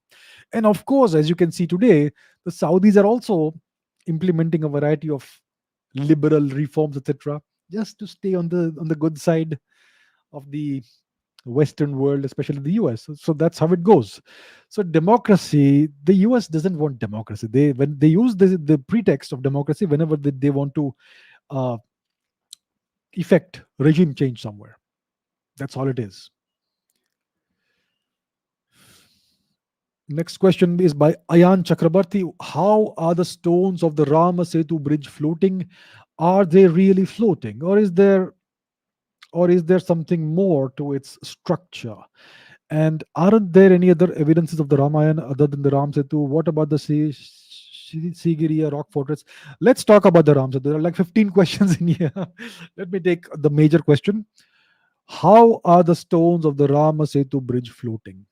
A: And of course, as you can see today, the Saudis are also implementing a variety of liberal reforms, etc., just to stay on the good side of the Western world, especially the US. So that's how it goes. So democracy, the US doesn't want democracy. When they use the pretext of democracy whenever they want to uh, effect regime change somewhere. That's all it is. Next question is by Ayan Chakrabarti. How are the stones of the Rama Setu bridge floating? Are they really floating, or is there something more to its structure? And aren't there any other evidences of the Ramayana other than the Ram Setu? What about the Sigiriya rock fortress? Let's talk about the Ram Setu. There are like 15 questions in here. Let me take the major question. How are the stones of the Rama Setu bridge floating?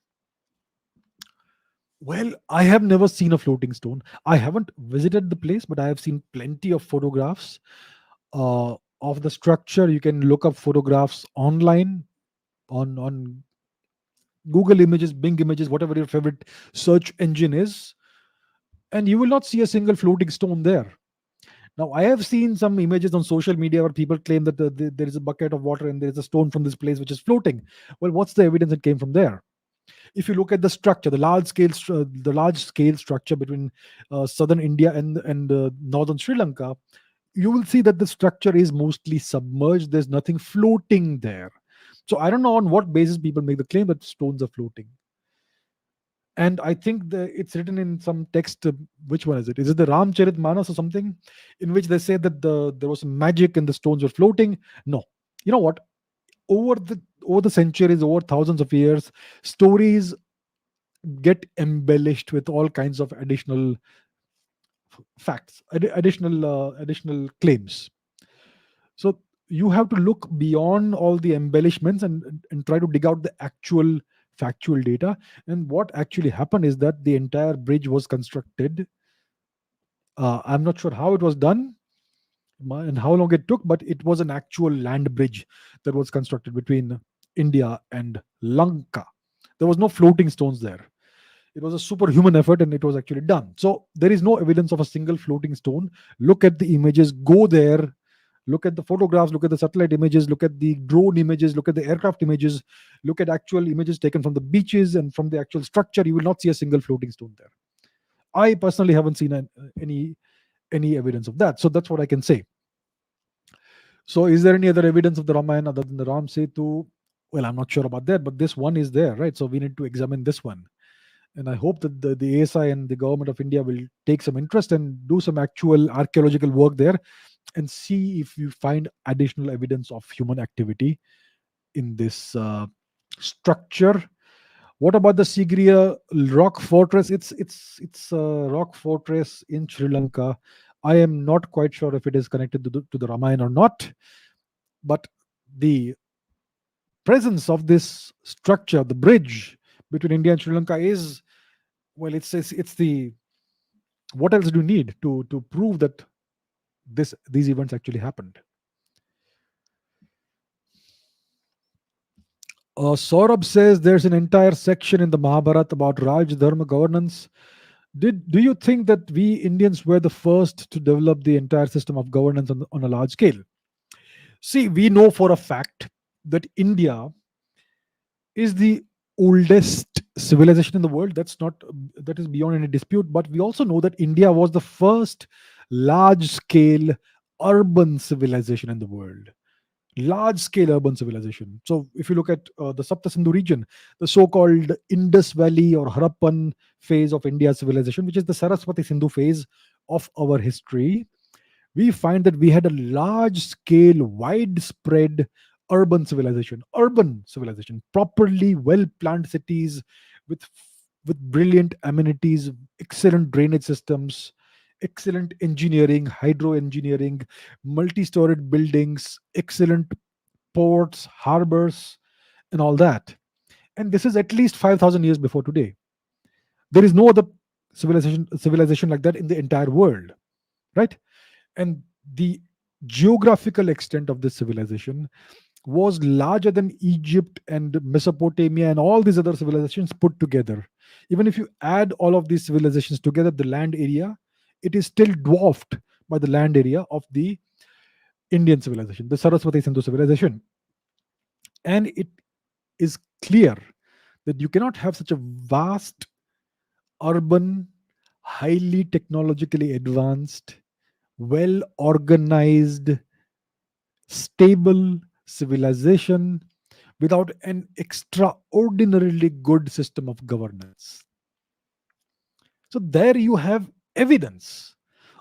A: Well, I have never seen a floating stone. I haven't visited the place, but I have seen plenty of photographs of the structure. You can look up photographs online on Google Images, Bing Images, whatever your favorite search engine is, and you will not see a single floating stone there. Now, I have seen some images on social media where people claim that there is a bucket of water and there is a stone from this place which is floating. Well, what's the evidence it came from there? If you look at the structure, the large scale structure between southern India and northern Sri Lanka, you will see that the structure is mostly submerged. There's nothing floating there. So I don't know on what basis people make the claim that stones are floating. And I think it's written in some text. Which one is it? Is it the Ramcharit Manas or something, in which they say that there was some magic and the stones were floating? No. You know what? Over the centuries, over thousands of years, stories get embellished with all kinds of additional facts, additional claims. So you have to look beyond all the embellishments and try to dig out the actual factual data. And what actually happened is that the entire bridge was constructed. I'm not sure how it was done and how long it took, but it was an actual land bridge that was constructed between India and Lanka. There was no floating stones there. It was a superhuman effort and it was actually done. So there is no evidence of a single floating stone. Look at the images, go there, look at the photographs, look at the satellite images, look at the drone images, look at the aircraft images, look at actual images taken from the beaches and from the actual structure. You will not see a single floating stone there. I personally haven't seen any evidence of that. So that's what I can say. So is there any other evidence of the Ramayana other than the Ram Setu? Well, I'm not sure about that, but this one is there, right? So we need to examine this one. And I hope that the ASI and the government of India will take some interest and do some actual archaeological work there and see if you find additional evidence of human activity in this structure. What about the Sigiriya rock fortress? It's a rock fortress in Sri Lanka. I am not quite sure if it is connected to the Ramayana or not, but the presence of this structure, the bridge between India and Sri Lanka, is, well, it's the, what else do you need to prove that these events actually happened? Saurabh says there's an entire section in the Mahabharata about Raj Dharma governance. Do you think that we Indians were the first to develop the entire system of governance on a large scale? See, we know for a fact that India is the oldest civilization in the world. That is beyond any dispute. But we also know that India was the first large scale urban civilization in the world. large scale urban civilization. So, if you look at the Sapta Sindhu region, the so called Indus Valley or Harappan phase of India's civilization, which is the Saraswati Sindhu phase of our history, we find that we had a large scale, widespread urban civilization, properly well planned cities with brilliant amenities, excellent drainage systems, excellent engineering, hydro engineering, multi-storied buildings, excellent ports, harbors, and all that. And this is at least 5,000 years before today. There is no other civilization like that in the entire world, right? And the geographical extent of this civilization was larger than Egypt and Mesopotamia and all these other civilizations put together. Even if you add all of these civilizations together, the land area, it is still dwarfed by the land area of the Indian civilization, the Saraswati Sindhu civilization. And it is clear that you cannot have such a vast, urban, highly technologically advanced, well organized, stable civilization without an extraordinarily good system of governance. So, there you have evidence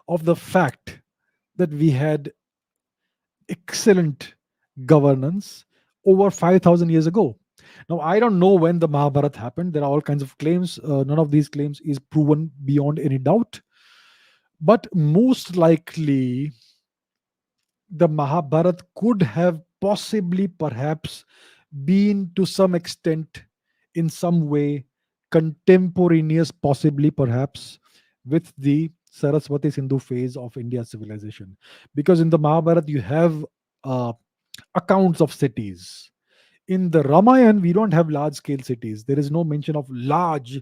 A: of the fact that we had excellent governance over 5,000 years ago. Now, I don't know when the Mahabharata happened. There are all kinds of claims. None of these claims is proven beyond any doubt. But most likely, the Mahabharata could have possibly, perhaps, been to some extent, in some way, contemporaneous, possibly, perhaps, with the Saraswati Sindhu phase of India's civilization. Because in the Mahabharata, you have uh, accounts of cities. In the Ramayana, we don't have large scale cities. There is no mention of large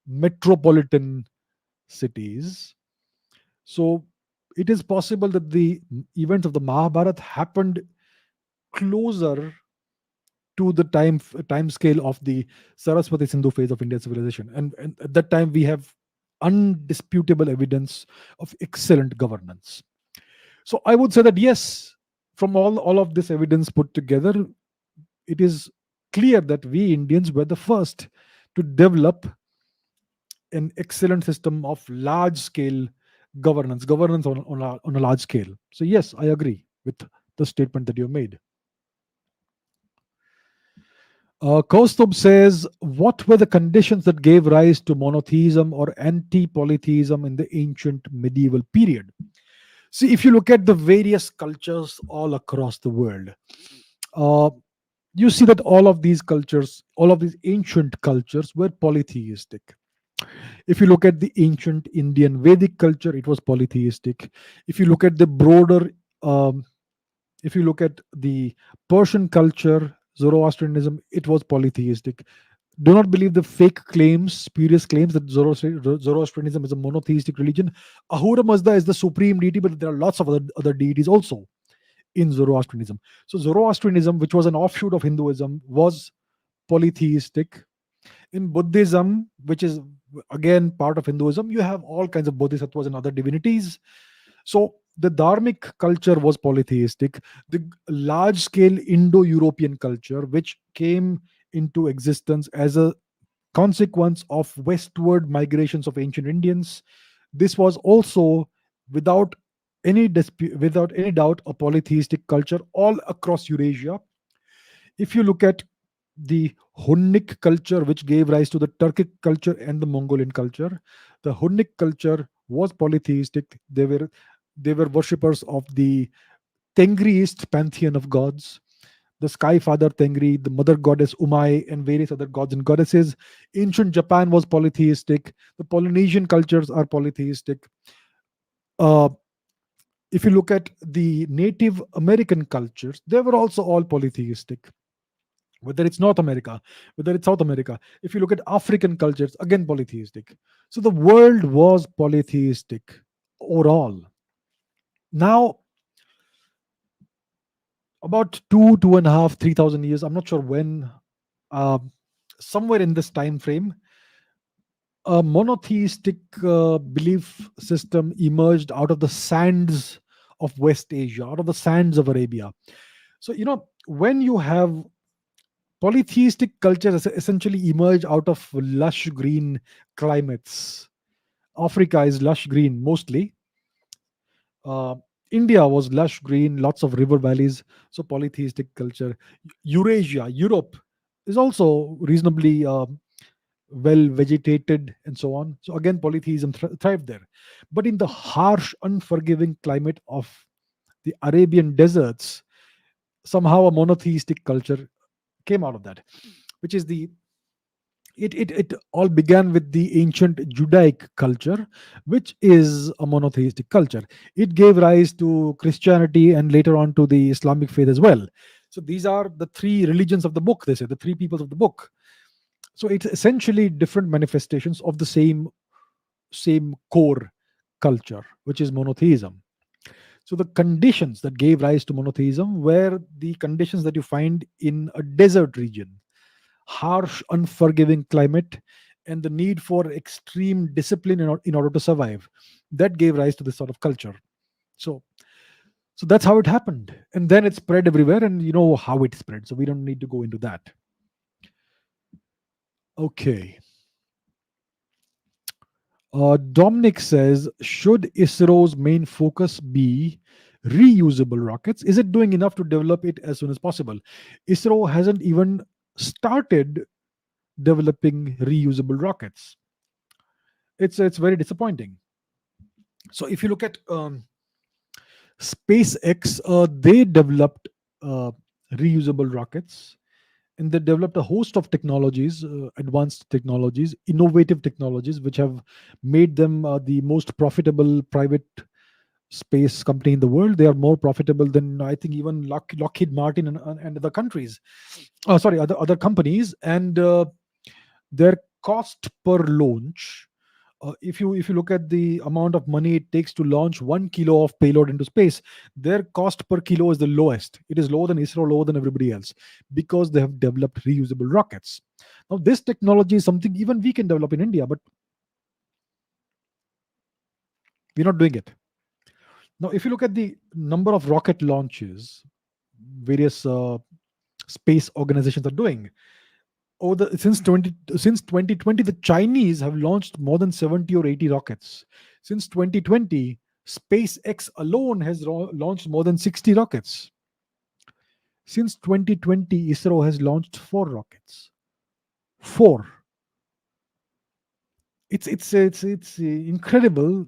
A: metropolitan cities. So it is possible that the events of the Mahabharata happened closer to the time scale of the Saraswati Sindhu phase of Indian civilization, and at that time we have undisputable evidence of excellent governance. So I would say that yes, from all of this evidence put together, it is clear that we Indians were the first to develop an excellent system of large scale governance on a large scale. So yes, I agree with the statement that you made. Kaustubh says, what were the conditions that gave rise to monotheism or anti polytheism in the ancient medieval period? See, if you look at the various cultures all across the world, uh, you see that all of these cultures, all of these ancient cultures were polytheistic. If you look at the ancient Indian Vedic culture, it was polytheistic. If you look at the broader, um, if you look at the Persian culture, Zoroastrianism, it was polytheistic. Do not believe the fake claims, spurious claims that Zoroastrianism is a monotheistic religion. Ahura Mazda is the supreme deity, but there are lots of other deities also in Zoroastrianism. So Zoroastrianism, which was an offshoot of Hinduism, was polytheistic. In Buddhism, which is again part of Hinduism, you have all kinds of bodhisattvas and other divinities. So the Dharmic culture was polytheistic. The large scale Indo European culture, which came into existence as a consequence of westward migrations of ancient Indians, this was also, without without any doubt, a polytheistic culture all across Eurasia. If you look at the Hunnic culture, which gave rise to the Turkic culture and the Mongolian culture, the Hunnic culture was polytheistic. They were worshippers of the Tengriist pantheon of gods, the sky father Tengri, the mother goddess Umai, and various other gods and goddesses. Ancient Japan was polytheistic. The Polynesian cultures are polytheistic. Uh, if you look at the Native American cultures, they were also all polytheistic. Whether it's North America, whether it's South America, if you look at African cultures, again polytheistic. So the world was polytheistic overall. Now, about two and a half, 3,000 years, I'm not sure when, uh, somewhere in this time frame, a monotheistic belief system emerged out of the sands of West Asia, out of the sands of Arabia. So, when you have polytheistic cultures essentially emerge out of lush green climates. Africa is lush green mostly. Uh, India was lush green, lots of river valleys, so polytheistic culture. Eurasia, Europe, is also reasonably well vegetated and so on. So again, polytheism thrived there. But in the harsh, unforgiving climate of the Arabian deserts, somehow a monotheistic culture came out of that, which is the it all began with the ancient Judaic culture, which is a monotheistic culture. It gave rise to Christianity and later on to the Islamic faith as well. So these are the three religions of the book, they say, the three peoples of the book. So it's essentially different manifestations of the same core culture, which is monotheism. So the conditions that gave rise to monotheism were the conditions that you find in a desert region: harsh, unforgiving climate, and the need for extreme discipline in order to survive. That gave rise to this sort of culture. So, so that's how it happened, and then it spread everywhere, and you know how it spread. So we don't need to go into that. Okay. Dominic says, should ISRO's main focus be reusable rockets? Is it doing enough to develop it as soon as possible? ISRO hasn't even started developing reusable rockets. It's very disappointing. So if you look at SpaceX, they developed uh, reusable rockets, and they developed a host of technologies, advanced technologies, innovative technologies, which have made them the most profitable private space company in the world. They are more profitable than I think even Lockheed Martin and other countries. Oh, sorry, other companies, and their cost per launch, if you look at the amount of money it takes to launch 1 kilo of payload into space, their cost per kilo is the lowest. It is lower than ISRO, lower than everybody else, because they have developed reusable rockets. Now this technology is something even we can develop in India, but we're not doing it. Now if you look at the number of rocket launches various space organizations are doing, since 2020, the Chinese have launched more than 70 or 80 rockets. Since 2020, SpaceX alone has launched more than 60 rockets. Since 2020, ISRO has launched 4 rockets. Four. It's incredible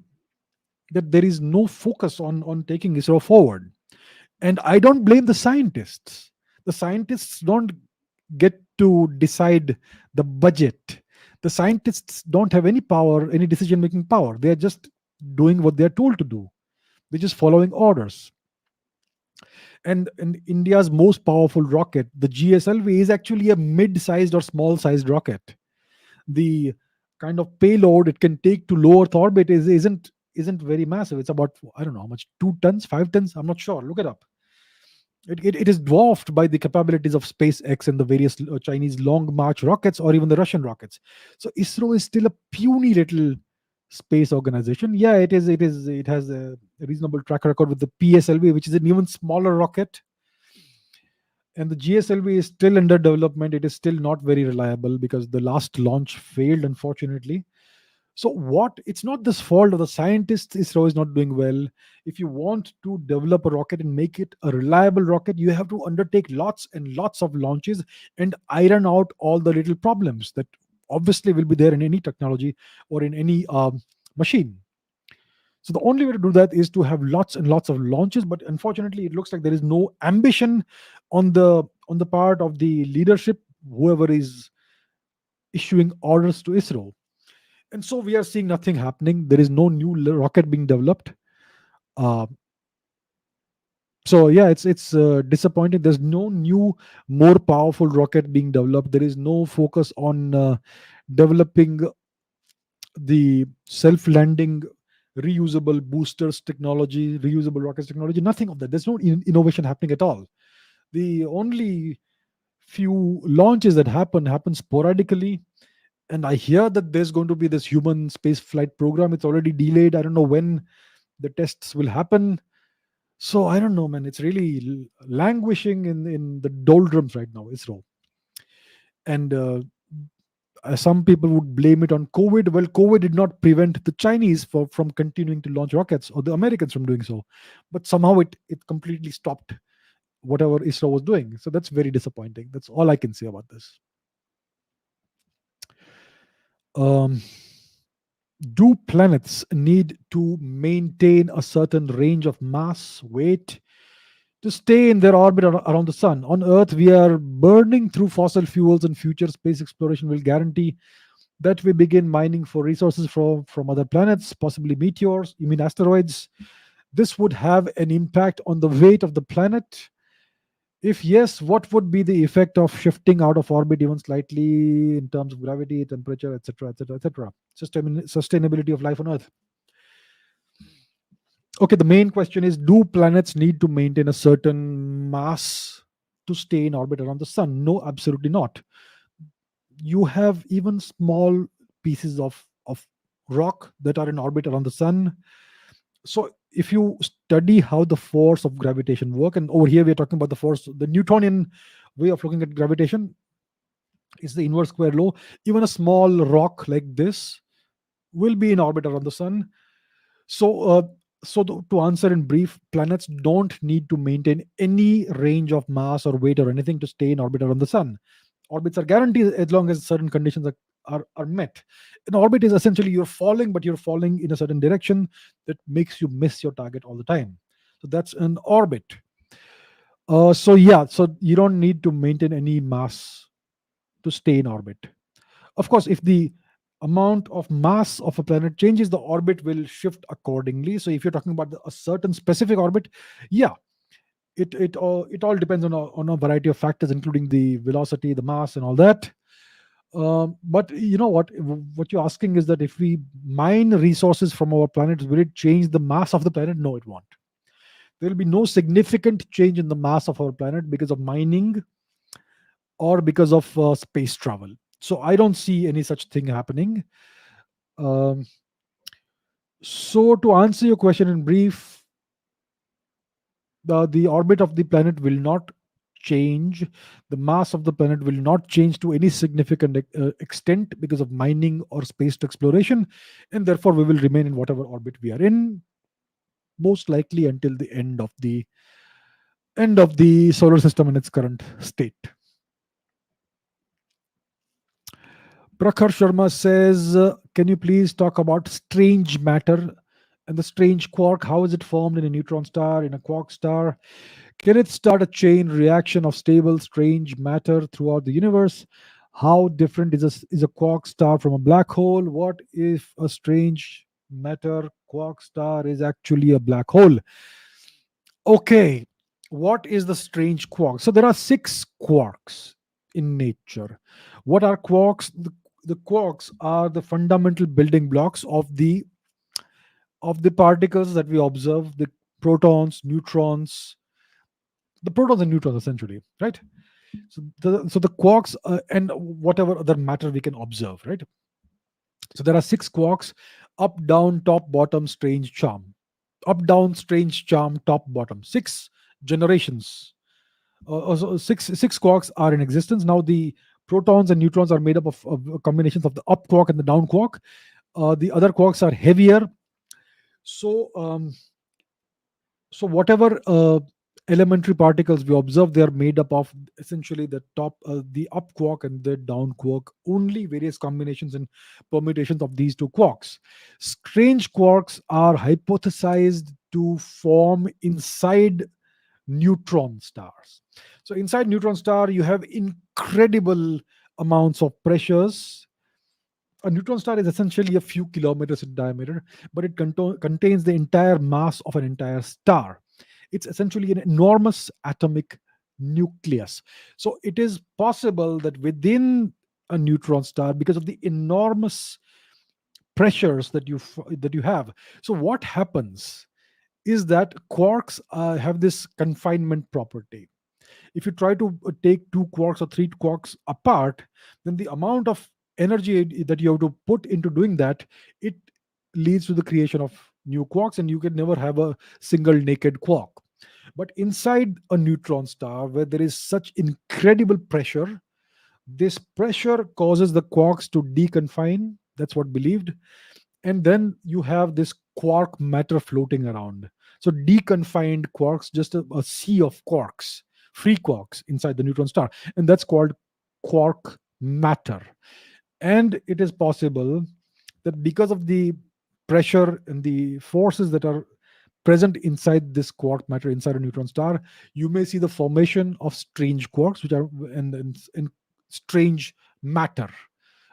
A: that there is no focus on taking ISRO forward. And I don't blame the scientists. The scientists don't get to decide the budget. The scientists don't have any power, any decision making power. They are just doing what they are told to do. They're just following orders. And India's most powerful rocket, the GSLV, is actually a mid-sized or small-sized rocket. The kind of payload it can take to low Earth orbit isn't very massive. It's about, I don't know how much, 2 tons, 5 tons. I'm not sure. Look it up. It is dwarfed by the capabilities of SpaceX and the various Chinese Long March rockets or even the Russian rockets. So ISRO is still a puny little space organization. Yeah, it has a reasonable track record with the PSLV, which is an even smaller rocket, and the GSLV is still under development. It is still not very reliable because the last launch failed, unfortunately. So what? It's not this fault of the scientists. ISRO is not doing well. If you want to develop a rocket and make it a reliable rocket, you have to undertake lots and lots of launches and iron out all the little problems that obviously will be there in any technology or in any machine. So the only way to do that is to have lots and lots of launches. But unfortunately, it looks like there is no ambition on the part of the leadership, whoever is issuing orders to ISRO. And so we are seeing nothing happening. There is no new rocket being developed. Uh, so yeah, it's disappointing. There's no new, more powerful rocket being developed. There is no focus on developing the self-landing reusable boosters technology, reusable rockets technology. Nothing of that. There's no innovation happening at all. The only few launches that happen sporadically, and I hear that there's going to be this human space flight program. It's already delayed. I don't know when the tests will happen. So I don't know, man. It's really languishing in the doldrums right now, ISRO. And some people would blame it on COVID. Well, COVID did not prevent the Chinese from continuing to launch rockets or the Americans from doing so, but somehow it completely stopped whatever ISRO was doing. So that's very disappointing. That's all I can say about this. Um, do planets need to maintain a certain range of mass, weight, to stay in their orbit around the sun? On Earth, we are burning through fossil fuels, and future space exploration will guarantee that we begin mining for resources from other planets, possibly meteors, you mean asteroids. This would have an impact on the weight of the planet. If yes, what would be the effect of shifting out of orbit even slightly in terms of gravity, temperature, etc., etc., etc.? Sustainability of life on Earth. Okay, the main question is, do planets need to maintain a certain mass to stay in orbit around the sun? No, absolutely not. You have even small pieces of rock that are in orbit around the sun. So if you study how the force of gravitation work, and over here we are talking about the force, the Newtonian way of looking at gravitation is the inverse square law. Even a small rock like this will be in orbit around the sun. So, to answer in brief, planets don't need to maintain any range of mass or weight or anything to stay in orbit around the sun. Orbits are guaranteed as long as certain conditions are met. An orbit is essentially you're falling, but you're falling in a certain direction that makes you miss your target all the time. So that's an orbit. So yeah, so you don't need to maintain any mass to stay in orbit. Of course, if the amount of mass of a planet changes, the orbit will shift accordingly. So if you're talking about a certain specific orbit, yeah, it all depends on a variety of factors, including the velocity, the mass, and all that. But you know what you're asking is that if we mine resources from our planet, will it change the mass of the planet? No, it won't. There will be no significant change in the mass of our planet because of mining or because of space travel. So I don't see any such thing happening. Um, so to answer your question in brief, the orbit of the planet will not change. The mass of the planet will not change to any significant extent because of mining or space exploration, and therefore we will remain in whatever orbit we are in, most likely until the end of the solar system in its current state. Prakhar Sharma says, can you please talk about strange matter and the strange quark? How is it formed in a neutron star, in a quark star? Can it start a chain reaction of stable, strange matter throughout the universe? How different is a quark star from a black hole? What if a strange matter quark star is actually a black hole? Okay, what is the strange quark? So there are six quarks in nature. What are quarks? The quarks are the fundamental building blocks of the particles that we observe, the protons, neutrons, the protons and neutrons essentially, right? So the quarks and whatever other matter we can observe, right? So there are six quarks: up, down, top, bottom, strange, charm. Up, down, strange, charm, top, bottom. Six generations. So six quarks are in existence now. The protons and neutrons are made up of combinations of the up quark and the down quark. The other quarks are heavier. So whatever elementary particles we observe, they are made up of essentially the up quark and the down quark, only various combinations and permutations of these two quarks. Strange quarks are hypothesized to form inside neutron stars. So inside neutron star you have incredible amounts of pressures. A neutron star is essentially a few kilometers in diameter, but it contains the entire mass of an entire star. It's essentially an enormous atomic nucleus. So it is possible that within a neutron star, because of the enormous pressures that you have, so what happens is that quarks have this confinement property. If you try to take two quarks or three quarks apart, then the amount of energy that you have to put into doing that, it leads to the creation of new quarks, and you can never have a single naked quark. But inside a neutron star, where there is such incredible pressure, this pressure causes the quarks to deconfine. That's what believed. And then you have this quark matter floating around. So deconfined quarks, just a sea of quarks, free quarks inside the neutron star. And that's called quark matter. And it is possible that because of the pressure and the forces that are present inside this quark matter inside a neutron star, you may see the formation of strange quarks, which are and strange matter,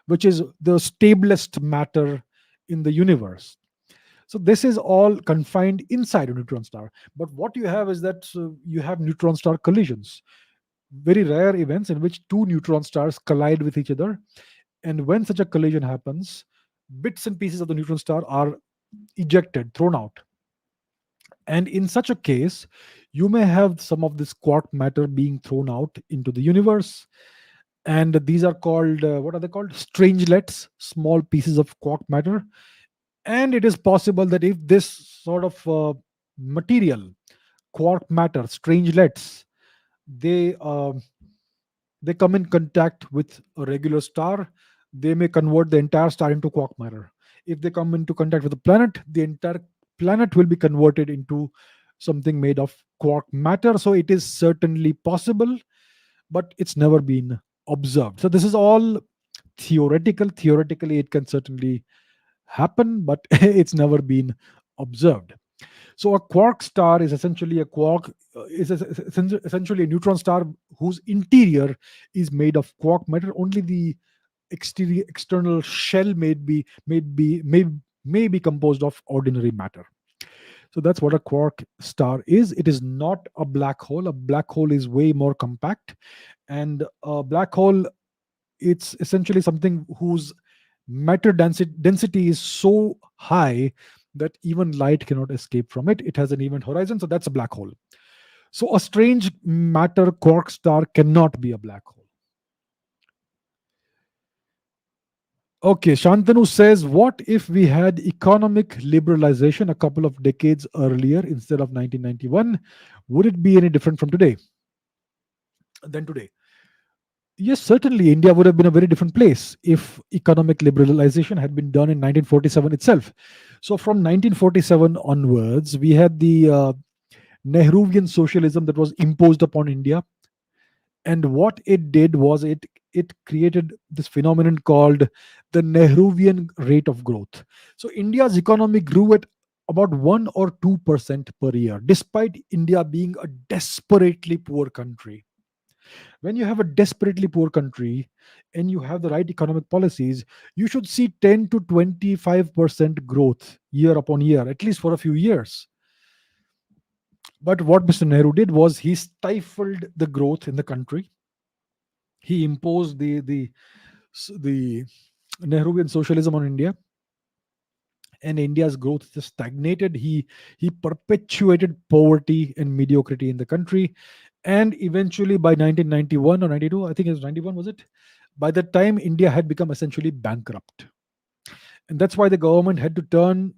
A: which is the stablest matter in the universe. So this is all confined inside a neutron star. But what you have is that you have neutron star collisions, very rare events in which two neutron stars collide with each other. And when such a collision happens, bits and pieces of the neutron star are ejected, thrown out. And in such a case, you may have some of this quark matter being thrown out into the universe. And these are called, what are they called? Strangelets, small pieces of quark matter. And it is possible that if this sort of material, quark matter, strangelets, they they come in contact with a regular star, they may convert the entire star into quark matter. If they come into contact with a planet, the entire planet will be converted into something made of quark matter. So it is certainly possible, but it's never been observed. So this is all theoretical. Theoretically, it can certainly happen, but it's never been observed. So a quark star is essentially a quark essentially a neutron star whose interior is made of quark matter. Only the exterior external shell may be composed of ordinary matter. So that's what a quark star is. It is not a black hole. A black hole is way more compact, and a black hole, it's essentially something whose density is so high that even light cannot escape from it. It has an event horizon, so that's a black hole. So a strange matter quark star cannot be a black hole. Okay, Shantanu says, what if we had economic liberalization a couple of decades earlier instead of 1991? Would it be any different from today than today? Yes, certainly India would have been a very different place if economic liberalization had been done in 1947 itself. So from 1947 onwards, we had the Nehruvian socialism that was imposed upon India. And what it did was it created this phenomenon called the Nehruvian rate of growth. So India's economy grew at about 1 or 2% per year, despite India being a desperately poor country. When you have a desperately poor country and you have the right economic policies, you should see 10 to 25% growth year upon year, at least for a few years. But what Mr. Nehru did was he stifled the growth in the country. He imposed the Nehruvian socialism on India, and India's growth just stagnated. He perpetuated poverty and mediocrity in the country, and eventually by 1991 or 92, I think it was 91, was it? By that time, India had become essentially bankrupt, and that's why the government had to turn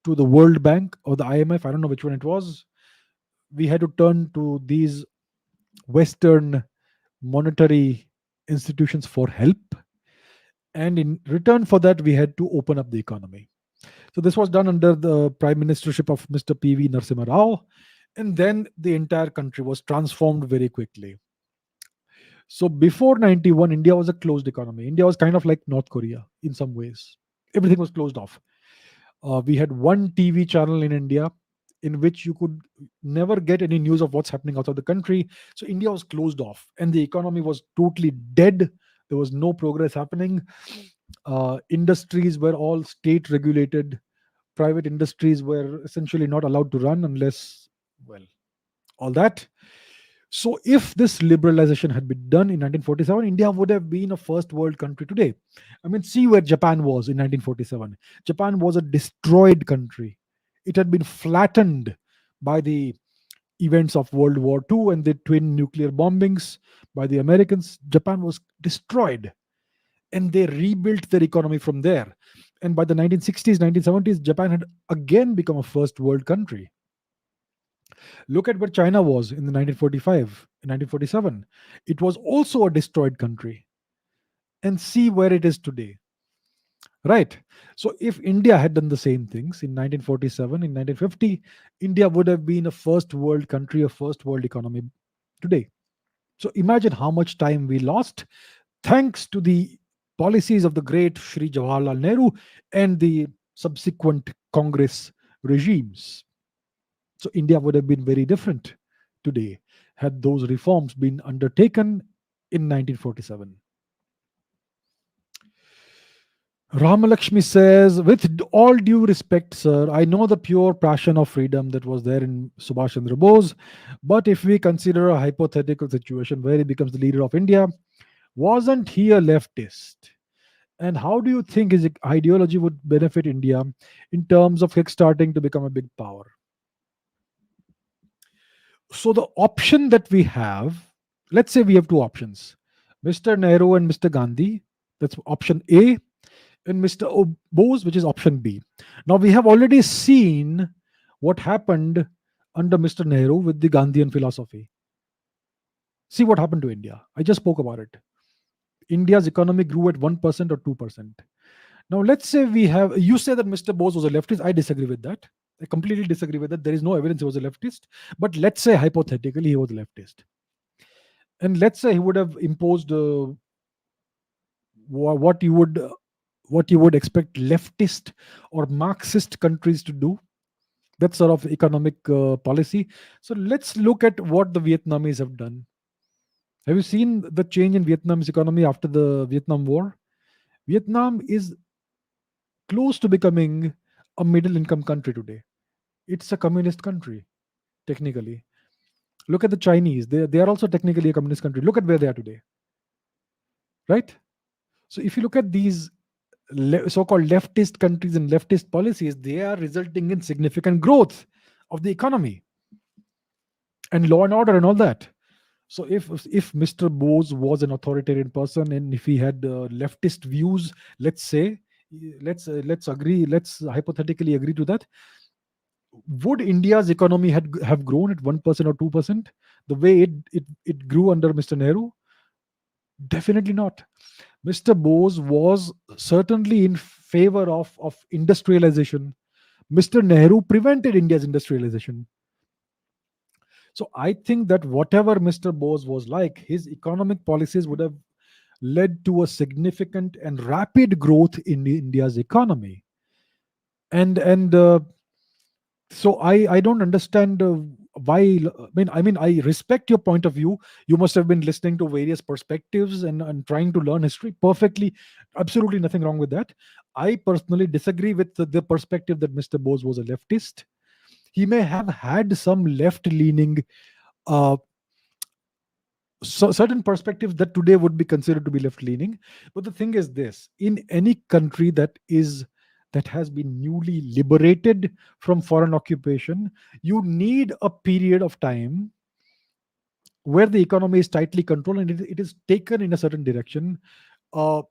A: to the World Bank or the IMF. I don't know which one it was. We had to turn to these Western monetary institutions for help, and in return for that, we had to open up the economy. So this was done under the prime ministership of Mr. PV Narasimha Rao, and then the entire country was transformed very quickly. So before 91, India was a closed economy. India was kind of like North Korea in some ways. Everything was closed off. We had one TV channel in India in which you could never get any news of what's happening outside the country. So India was closed off, and the economy was totally dead. There was no progress happening. Industries were all state regulated. Private industries were essentially not allowed to run unless, well, all that. So if this liberalization had been done in 1947, India would have been a first world country today. I mean, see where Japan was in 1947. Japan was a destroyed country. It had been flattened by the events of World War II and the twin nuclear bombings by the Americans. Japan was destroyed, and they rebuilt their economy from there. And by the 1960s, 1970s, Japan had again become a first world country. Look at where China was in the 1945, in 1947. It was also a destroyed country. And see where it is today. Right. So if India had done the same things in 1947, in 1950, India would have been a first world country, a first world economy today. So imagine how much time we lost thanks to the policies of the great Shri Jawaharlal Nehru and the subsequent Congress regimes. So India would have been very different today had those reforms been undertaken in 1947. Ramalakshmi says, with all due respect, sir, I know the pure passion of freedom that was there in Subhash Chandra Bose, but if we consider a hypothetical situation where he becomes the leader of India, wasn't he a leftist? And how do you think his ideology would benefit India in terms of kickstarting to become a big power? So the option that we have, let's say we have two options, Mr. Nehru and Mr. Gandhi. That's option A, and Mr. Bose, which is option B. Now we have already seen what happened under Mr. Nehru with the Gandhian philosophy. See what happened to India. I just spoke about it. India's economy grew at 1% or 2%. Now let's say we have, you say that Mr. Bose was a leftist. I disagree with that. I completely disagree with that. There is no evidence he was a leftist. But let's say hypothetically he was a leftist. And let's say he would have imposed what you would expect leftist or Marxist countries to do. That sort of economic policy. So let's look at what the Vietnamese have done. Have you seen the change in Vietnam's economy after the Vietnam War? Vietnam is close to becoming a middle income country today. It's a communist country, technically. Look at the Chinese. They are also technically a communist country. Look at where they are today, right? So if you look at these so-called leftist countries and leftist policies, they are resulting in significant growth of the economy and law and order and all that. So if Mr. Bose was an authoritarian person and if he had leftist views, let's say, let's agree, let's hypothetically agree to that, would India's economy have grown at 1% or 2% the way it grew under Mr. Nehru? Definitely not. Mr. Bose was certainly in favor of industrialization. Mr. Nehru prevented India's industrialization. So I think that whatever Mr. Bose was like, his economic policies would have led to a significant and rapid growth in India's economy. And so I don't understand why. I respect your point of view. You must have been listening to various perspectives and trying to learn history perfectly. Absolutely nothing wrong with that. I personally disagree with the perspective that Mr. Bose was a leftist. He may have had some left leaning uh, certain perspectives that today would be considered to be left leaning. But the thing is this: in any country that has been newly liberated from foreign occupation, you need a period of time where the economy is tightly controlled and it is taken in a certain direction. uh,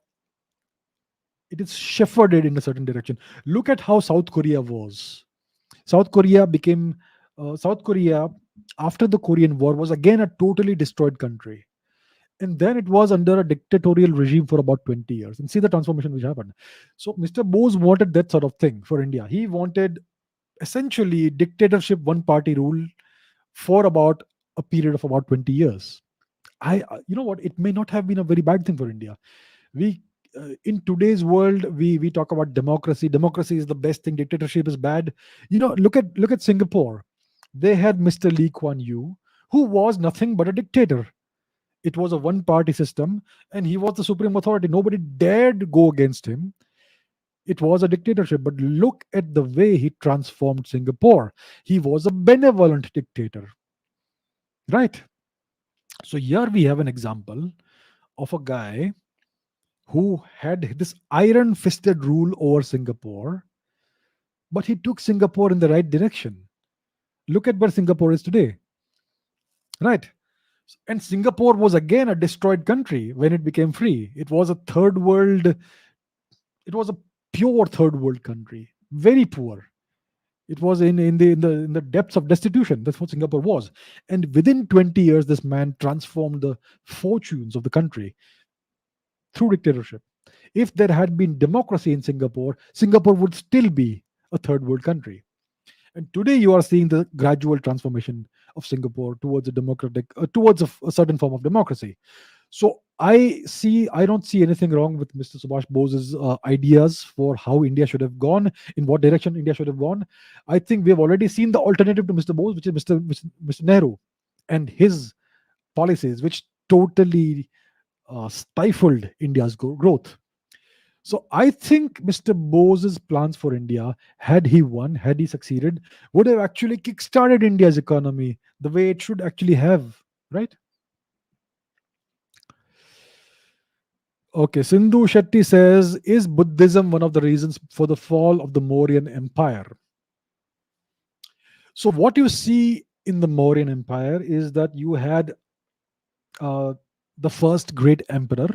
A: it is shepherded in a certain direction. Look at how South Korea was. South Korea became South Korea after the Korean War was again a totally destroyed country, and then it was under a dictatorial regime for about 20 years, and see the transformation which happened. So Mr. Bose wanted that sort of thing for India. He wanted essentially dictatorship, one party rule for about a period of about 20 years. You know what, it may not have been a very bad thing for India. We In today's world, we talk about democracy. Democracy is the best thing, dictatorship is bad. Look at Singapore. They had Mr. Lee Kuan Yew, who was nothing but a dictator. It was a one party system, and he was the supreme authority. Nobody dared go against him. It was a dictatorship. But look at the way he transformed Singapore. He was a benevolent dictator, right? So here we have an example of a guy who had this iron fisted rule over Singapore, but he took Singapore in the right direction. Look at where Singapore is today, right? And Singapore was again a destroyed country when it became free. It was a third world, it was a pure third world country, very poor. It was in the depths of destitution. That's what Singapore was. And within 20 years, this man transformed the fortunes of the country through dictatorship. If there had been democracy in Singapore, Singapore would still be a third world country. And today you are seeing the gradual transformation of Singapore towards a towards a certain form of democracy. So I don't see anything wrong with Mr. Subhash Bose's ideas for how India should have gone, in what direction India should have gone. I think we have already seen the alternative to Mr. Bose, which is Mr. Nehru and his policies, which totally stifled India's growth. So I think Mr. Bose's plans for India, had he won, had he succeeded, would have actually kickstarted India's economy the way it should actually have, right? Okay, Sindhu Shetty says, is Buddhism one of the reasons for the fall of the Mauryan Empire? So what you see in the Mauryan Empire is that you had uh, the first great emperor,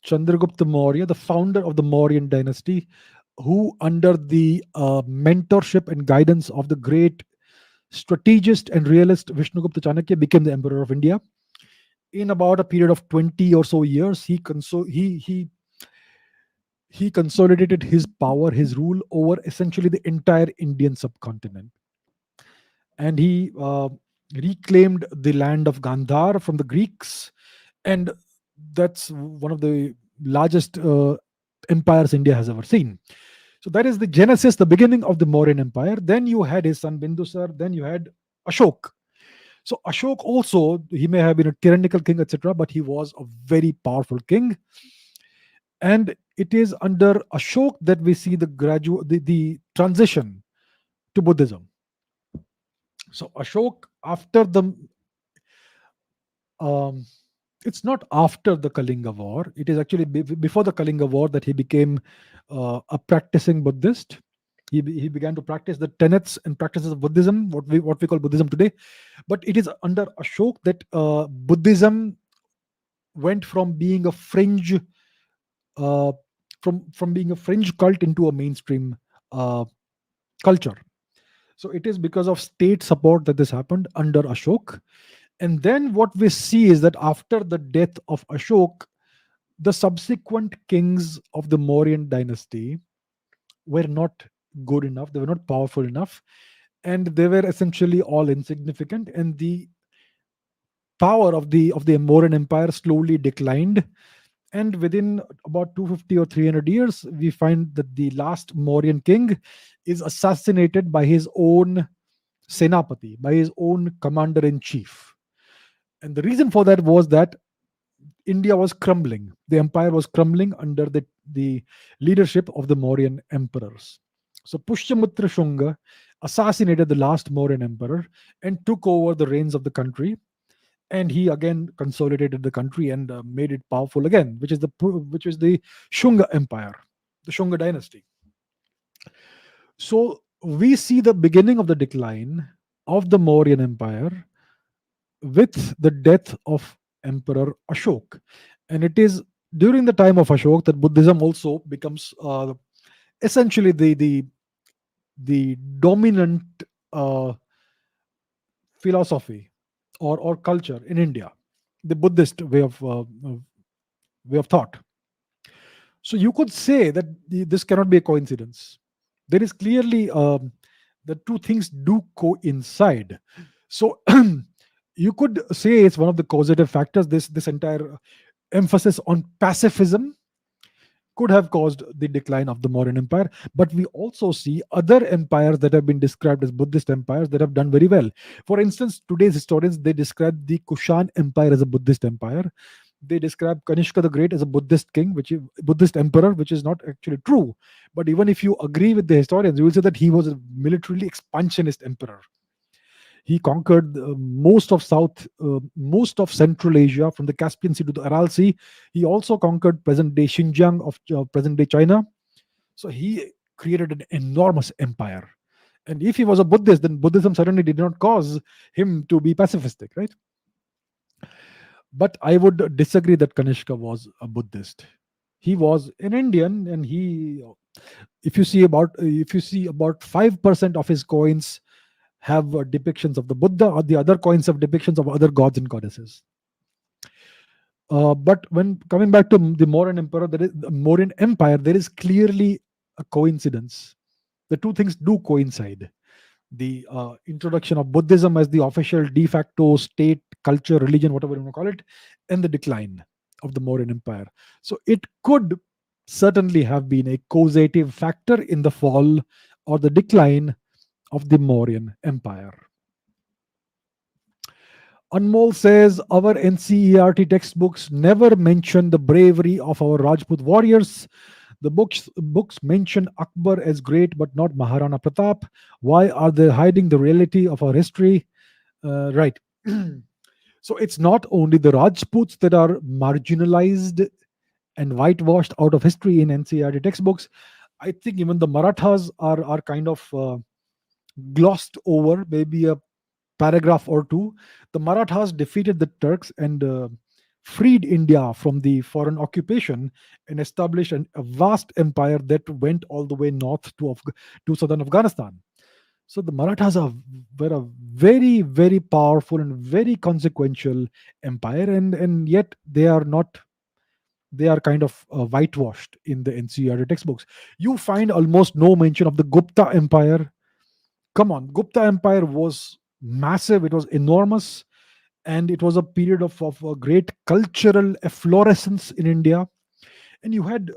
A: Chandragupta Maurya, the founder of the Mauryan dynasty, who, under the mentorship and guidance of the great strategist and realist Vishnugupta Chanakya, became the emperor of India. In about a period of 20 or so years, he consolidated his power, his rule over essentially the entire Indian subcontinent, and he reclaimed the land of Gandhar from the Greeks, and that's one of the largest empires India has ever seen. So that is the genesis, the beginning of the Mauryan Empire. Then you had his son Bindusar. Then you had Ashok. So Ashok also, he may have been a tyrannical king, etc., but he was a very powerful king. And it is under Ashok that we see the transition to Buddhism. So Ashok, after the um, it's not after the Kalinga War. It is actually before the Kalinga War that he became a practicing Buddhist. He began to practice the tenets and practices of Buddhism, what we call Buddhism today. But it is under Ashok that Buddhism went from being a fringe uh, from being a fringe cult into a mainstream uh, culture. So it is because of state support that this happened under Ashok. And then what we see is that after the death of Ashok, the subsequent kings of the Mauryan dynasty were not good enough, they were not powerful enough, and they were essentially all insignificant, and the power of the Mauryan empire slowly declined. And within about 250 or 300 years, we find that the last Mauryan king is assassinated by his own senapati, by his own commander in chief. And the reason for that was that India was crumbling. The empire was crumbling under the leadership of the Mauryan emperors. So Pushyamitra Shunga assassinated the last Mauryan emperor and took over the reins of the country. And he again consolidated the country and made it powerful again, which is the Shunga Empire, the Shunga dynasty. So we see the beginning of the decline of the Mauryan Empire with the death of Emperor Ashok. And it is during the time of Ashok that Buddhism also becomes essentially the dominant uh, philosophy or culture in India, the Buddhist way of thought. So you could say that this cannot be a coincidence. There is clearly the two things do coincide. So you could say it's one of the causative factors. This entire emphasis on pacifism could have caused the decline of the Mauryan Empire. But we also see other empires that have been described as Buddhist empires that have done very well. For instance, today's historians, they describe the Kushan Empire as a Buddhist empire. They describe Kanishka the Great as a Buddhist king, which is Buddhist emperor, which is not actually true. But even if you agree with the historians, you will say that he was a militarily expansionist emperor. He conquered most of Central Asia, from the Caspian Sea to the Aral Sea. He also conquered present-day Xinjiang of present-day China. So he created an enormous empire. And if he was a Buddhist, then Buddhism certainly did not cause him to be pacifistic, right? But I would disagree that Kanishka was a Buddhist. He was an Indian, and he If you see about 5% of his coins have depictions of the Buddha, or the other coins have depictions of other gods and goddesses. But when coming back to the Mauryan Empire, there is clearly a coincidence. The two things do coincide: the introduction of Buddhism as the official de facto state, culture, religion, whatever you want to call it, and the decline of the Mauryan Empire. So it could certainly have been a causative factor in the fall or the decline of the Mauryan Empire. Anmol says our NCERT textbooks never mention the bravery of our Rajput warriors. The books mention Akbar as great, but not Maharana Pratap. Why are they hiding the reality of our history? Right. So it's not only the Rajputs that are marginalized and whitewashed out of history in NCERT textbooks. I think even the Marathas are kind of glossed over, maybe a paragraph or two. The Marathas defeated the Turks and freed India from the foreign occupation and established a vast empire that went all the way north to southern Afghanistan. So the were a very, very powerful and very consequential empire, and yet they are not. They are kind of whitewashed in the NCERT textbooks. You find almost no mention of the Gupta Empire. Come on, Gupta Empire was massive. It was enormous, and it was a period of a great cultural efflorescence in India. And you had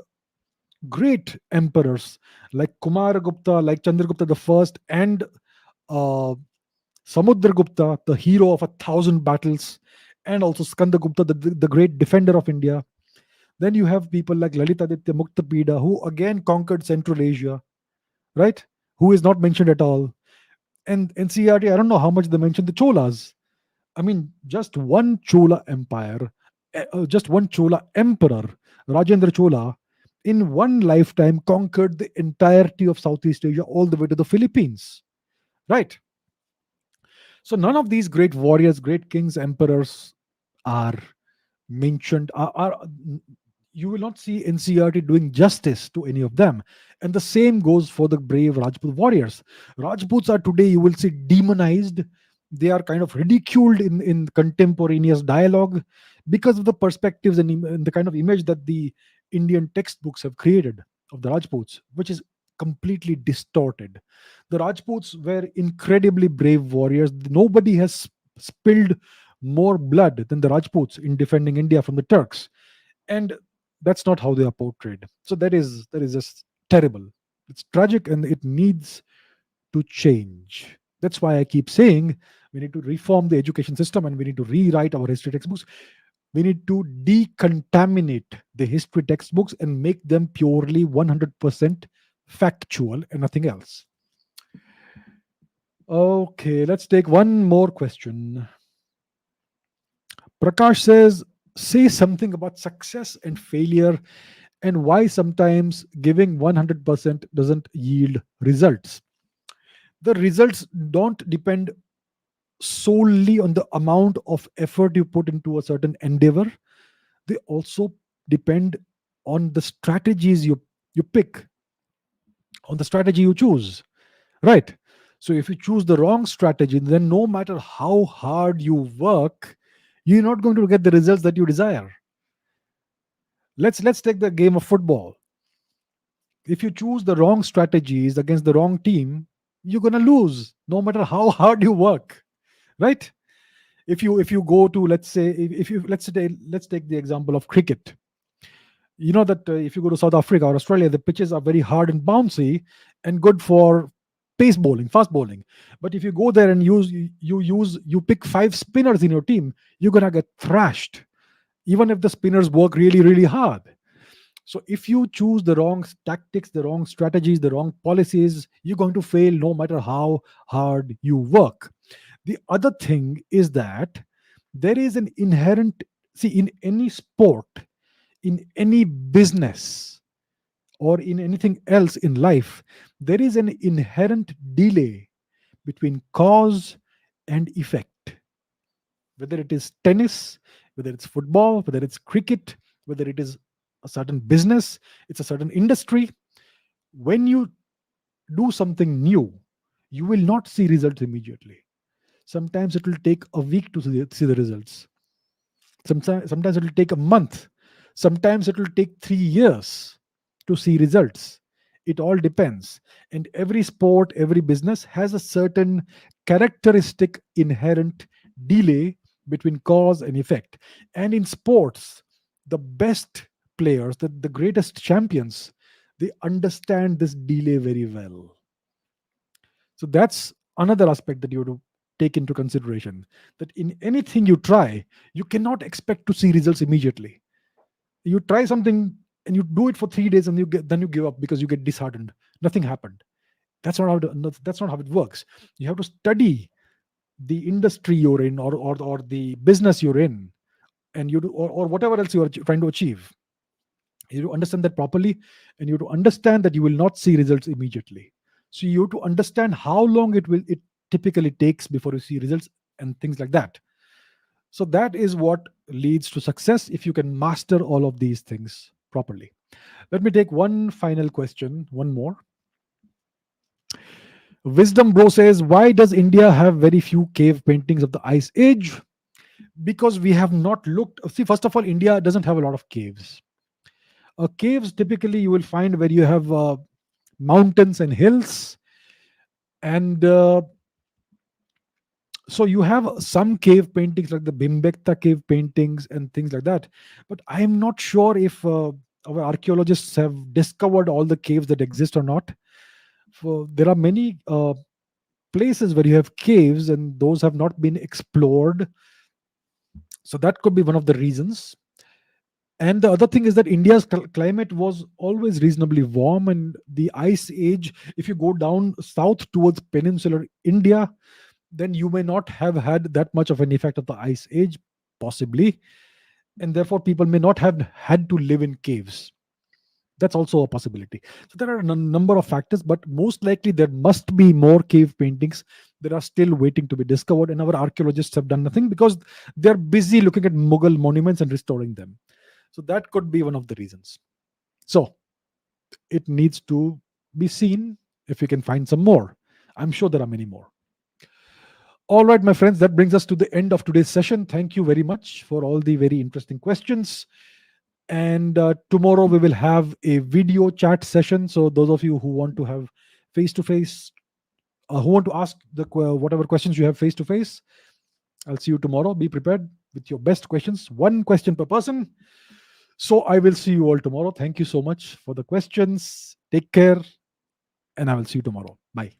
A: great emperors like Kumaragupta, like Chandragupta the First, and uh, Samudragupta, the hero of 1,000 battles, and also Skandagupta, the great defender of India. Then you have people like Lalitaditya Muktapida, who again conquered Central Asia, right? Who is not mentioned at all. And NCERT, I don't know how much they mentioned the Cholas. I mean, just one Chola empire, just one Chola emperor, Rajendra Chola, in one lifetime conquered the entirety of Southeast Asia all the way to the Philippines, right? So none of these great warriors, great kings, emperors are mentioned. You will not see NCERT doing justice to any of them. And the same goes for the brave Rajput warriors. Rajputs are today, you will see, demonized. They are kind of ridiculed in contemporaneous dialogue because of the perspectives and the kind of image that the Indian textbooks have created of the Rajputs, which is completely distorted. The Rajputs were incredibly brave warriors. Nobody has spilled more blood than the Rajputs in defending India from the Turks, and that's not how they are portrayed. So that is just terrible. It's tragic, and it needs to change. That's why I keep saying we need to reform the education system, and we need to rewrite our history textbooks. We need to decontaminate the history textbooks and make them purely 100% factual and nothing else. Okay, let's take one more question. Prakash says, say something about success and failure and why sometimes giving 100% doesn't yield results. The results don't depend solely on the amount of effort you put into a certain endeavor, they also depend on the strategies you pick, on the strategy you choose, right? So if you choose the wrong strategy, then no matter how hard you work, you're not going to get the results that you desire. Let's take the game of football. If you choose the wrong strategies against the wrong team, you're going to lose no matter how hard you work, right? If you go to, let's say, if you let's take the example of cricket. You know that if you go to South Africa or Australia, the pitches are very hard and bouncy and good for pace bowling, fast bowling. But if you go there and you pick five spinners in your team, you're gonna get thrashed, even if the spinners work really, really hard. So if you choose the wrong tactics, the wrong strategies, the wrong policies, you're going to fail no matter how hard you work. The other thing is that there is an inherent, see, in any sport, in any business, or in anything else in life, there is an inherent delay between cause and effect. Whether it is tennis, whether it's football, whether it's cricket, whether it is a certain business, it's a certain industry. When you do something new, you will not see results immediately. Sometimes it will take a week to see the results. Sometimes it will take a month. Sometimes it will take 3 years to see results. It all depends. And every sport, every business has a certain characteristic inherent delay between cause and effect. And in sports, the best players, the greatest champions, they understand this delay very well. So that's another aspect that you have to take into consideration, that in anything you try, you cannot expect to see results immediately. You try something and you do it for 3 days and then you give up because you get disheartened. Nothing happened. That's not how it works. You have to study the industry you're in, or the business you're in, and or whatever else you are trying to achieve. You have to understand that properly, and you have to understand that you will not see results immediately. So you have to understand how long it typically takes before you see results, and things like that. So that is what leads to success, if you can master all of these things properly. Let me take one final question, one more. Wisdom Bro says, why does India have very few cave paintings of the Ice Age? Because we have not looked. See, first of all, India doesn't have a lot of caves. Caves typically you will find where you have mountains and hills, and so you have some cave paintings like the Bhimbekta cave paintings and things like that. But I am not sure if our archaeologists have discovered all the caves that exist or not. There are many places where you have caves, and those have not been explored. So that could be one of the reasons. And the other thing is that India's climate was always reasonably warm, and the Ice Age, if you go down south towards peninsular India, then you may not have had that much of an effect of the Ice Age, possibly. And therefore, people may not have had to live in caves. That's also a possibility. So there are a number of factors, but most likely there must be more cave paintings that are still waiting to be discovered, and our archaeologists have done nothing because they're busy looking at Mughal monuments and restoring them. So that could be one of the reasons. So it needs to be seen if we can find some more. I'm sure there are many more. All right, my friends, that brings us to the end of today's session. Thank you very much for all the very interesting questions. And tomorrow we will have a video chat session. So those of you who want to have face to face, who want to ask whatever questions you have face to face, I'll see you tomorrow. Be prepared with your best questions. One question per person. So I will see you all tomorrow. Thank you so much for the questions. Take care, and I will see you tomorrow. Bye.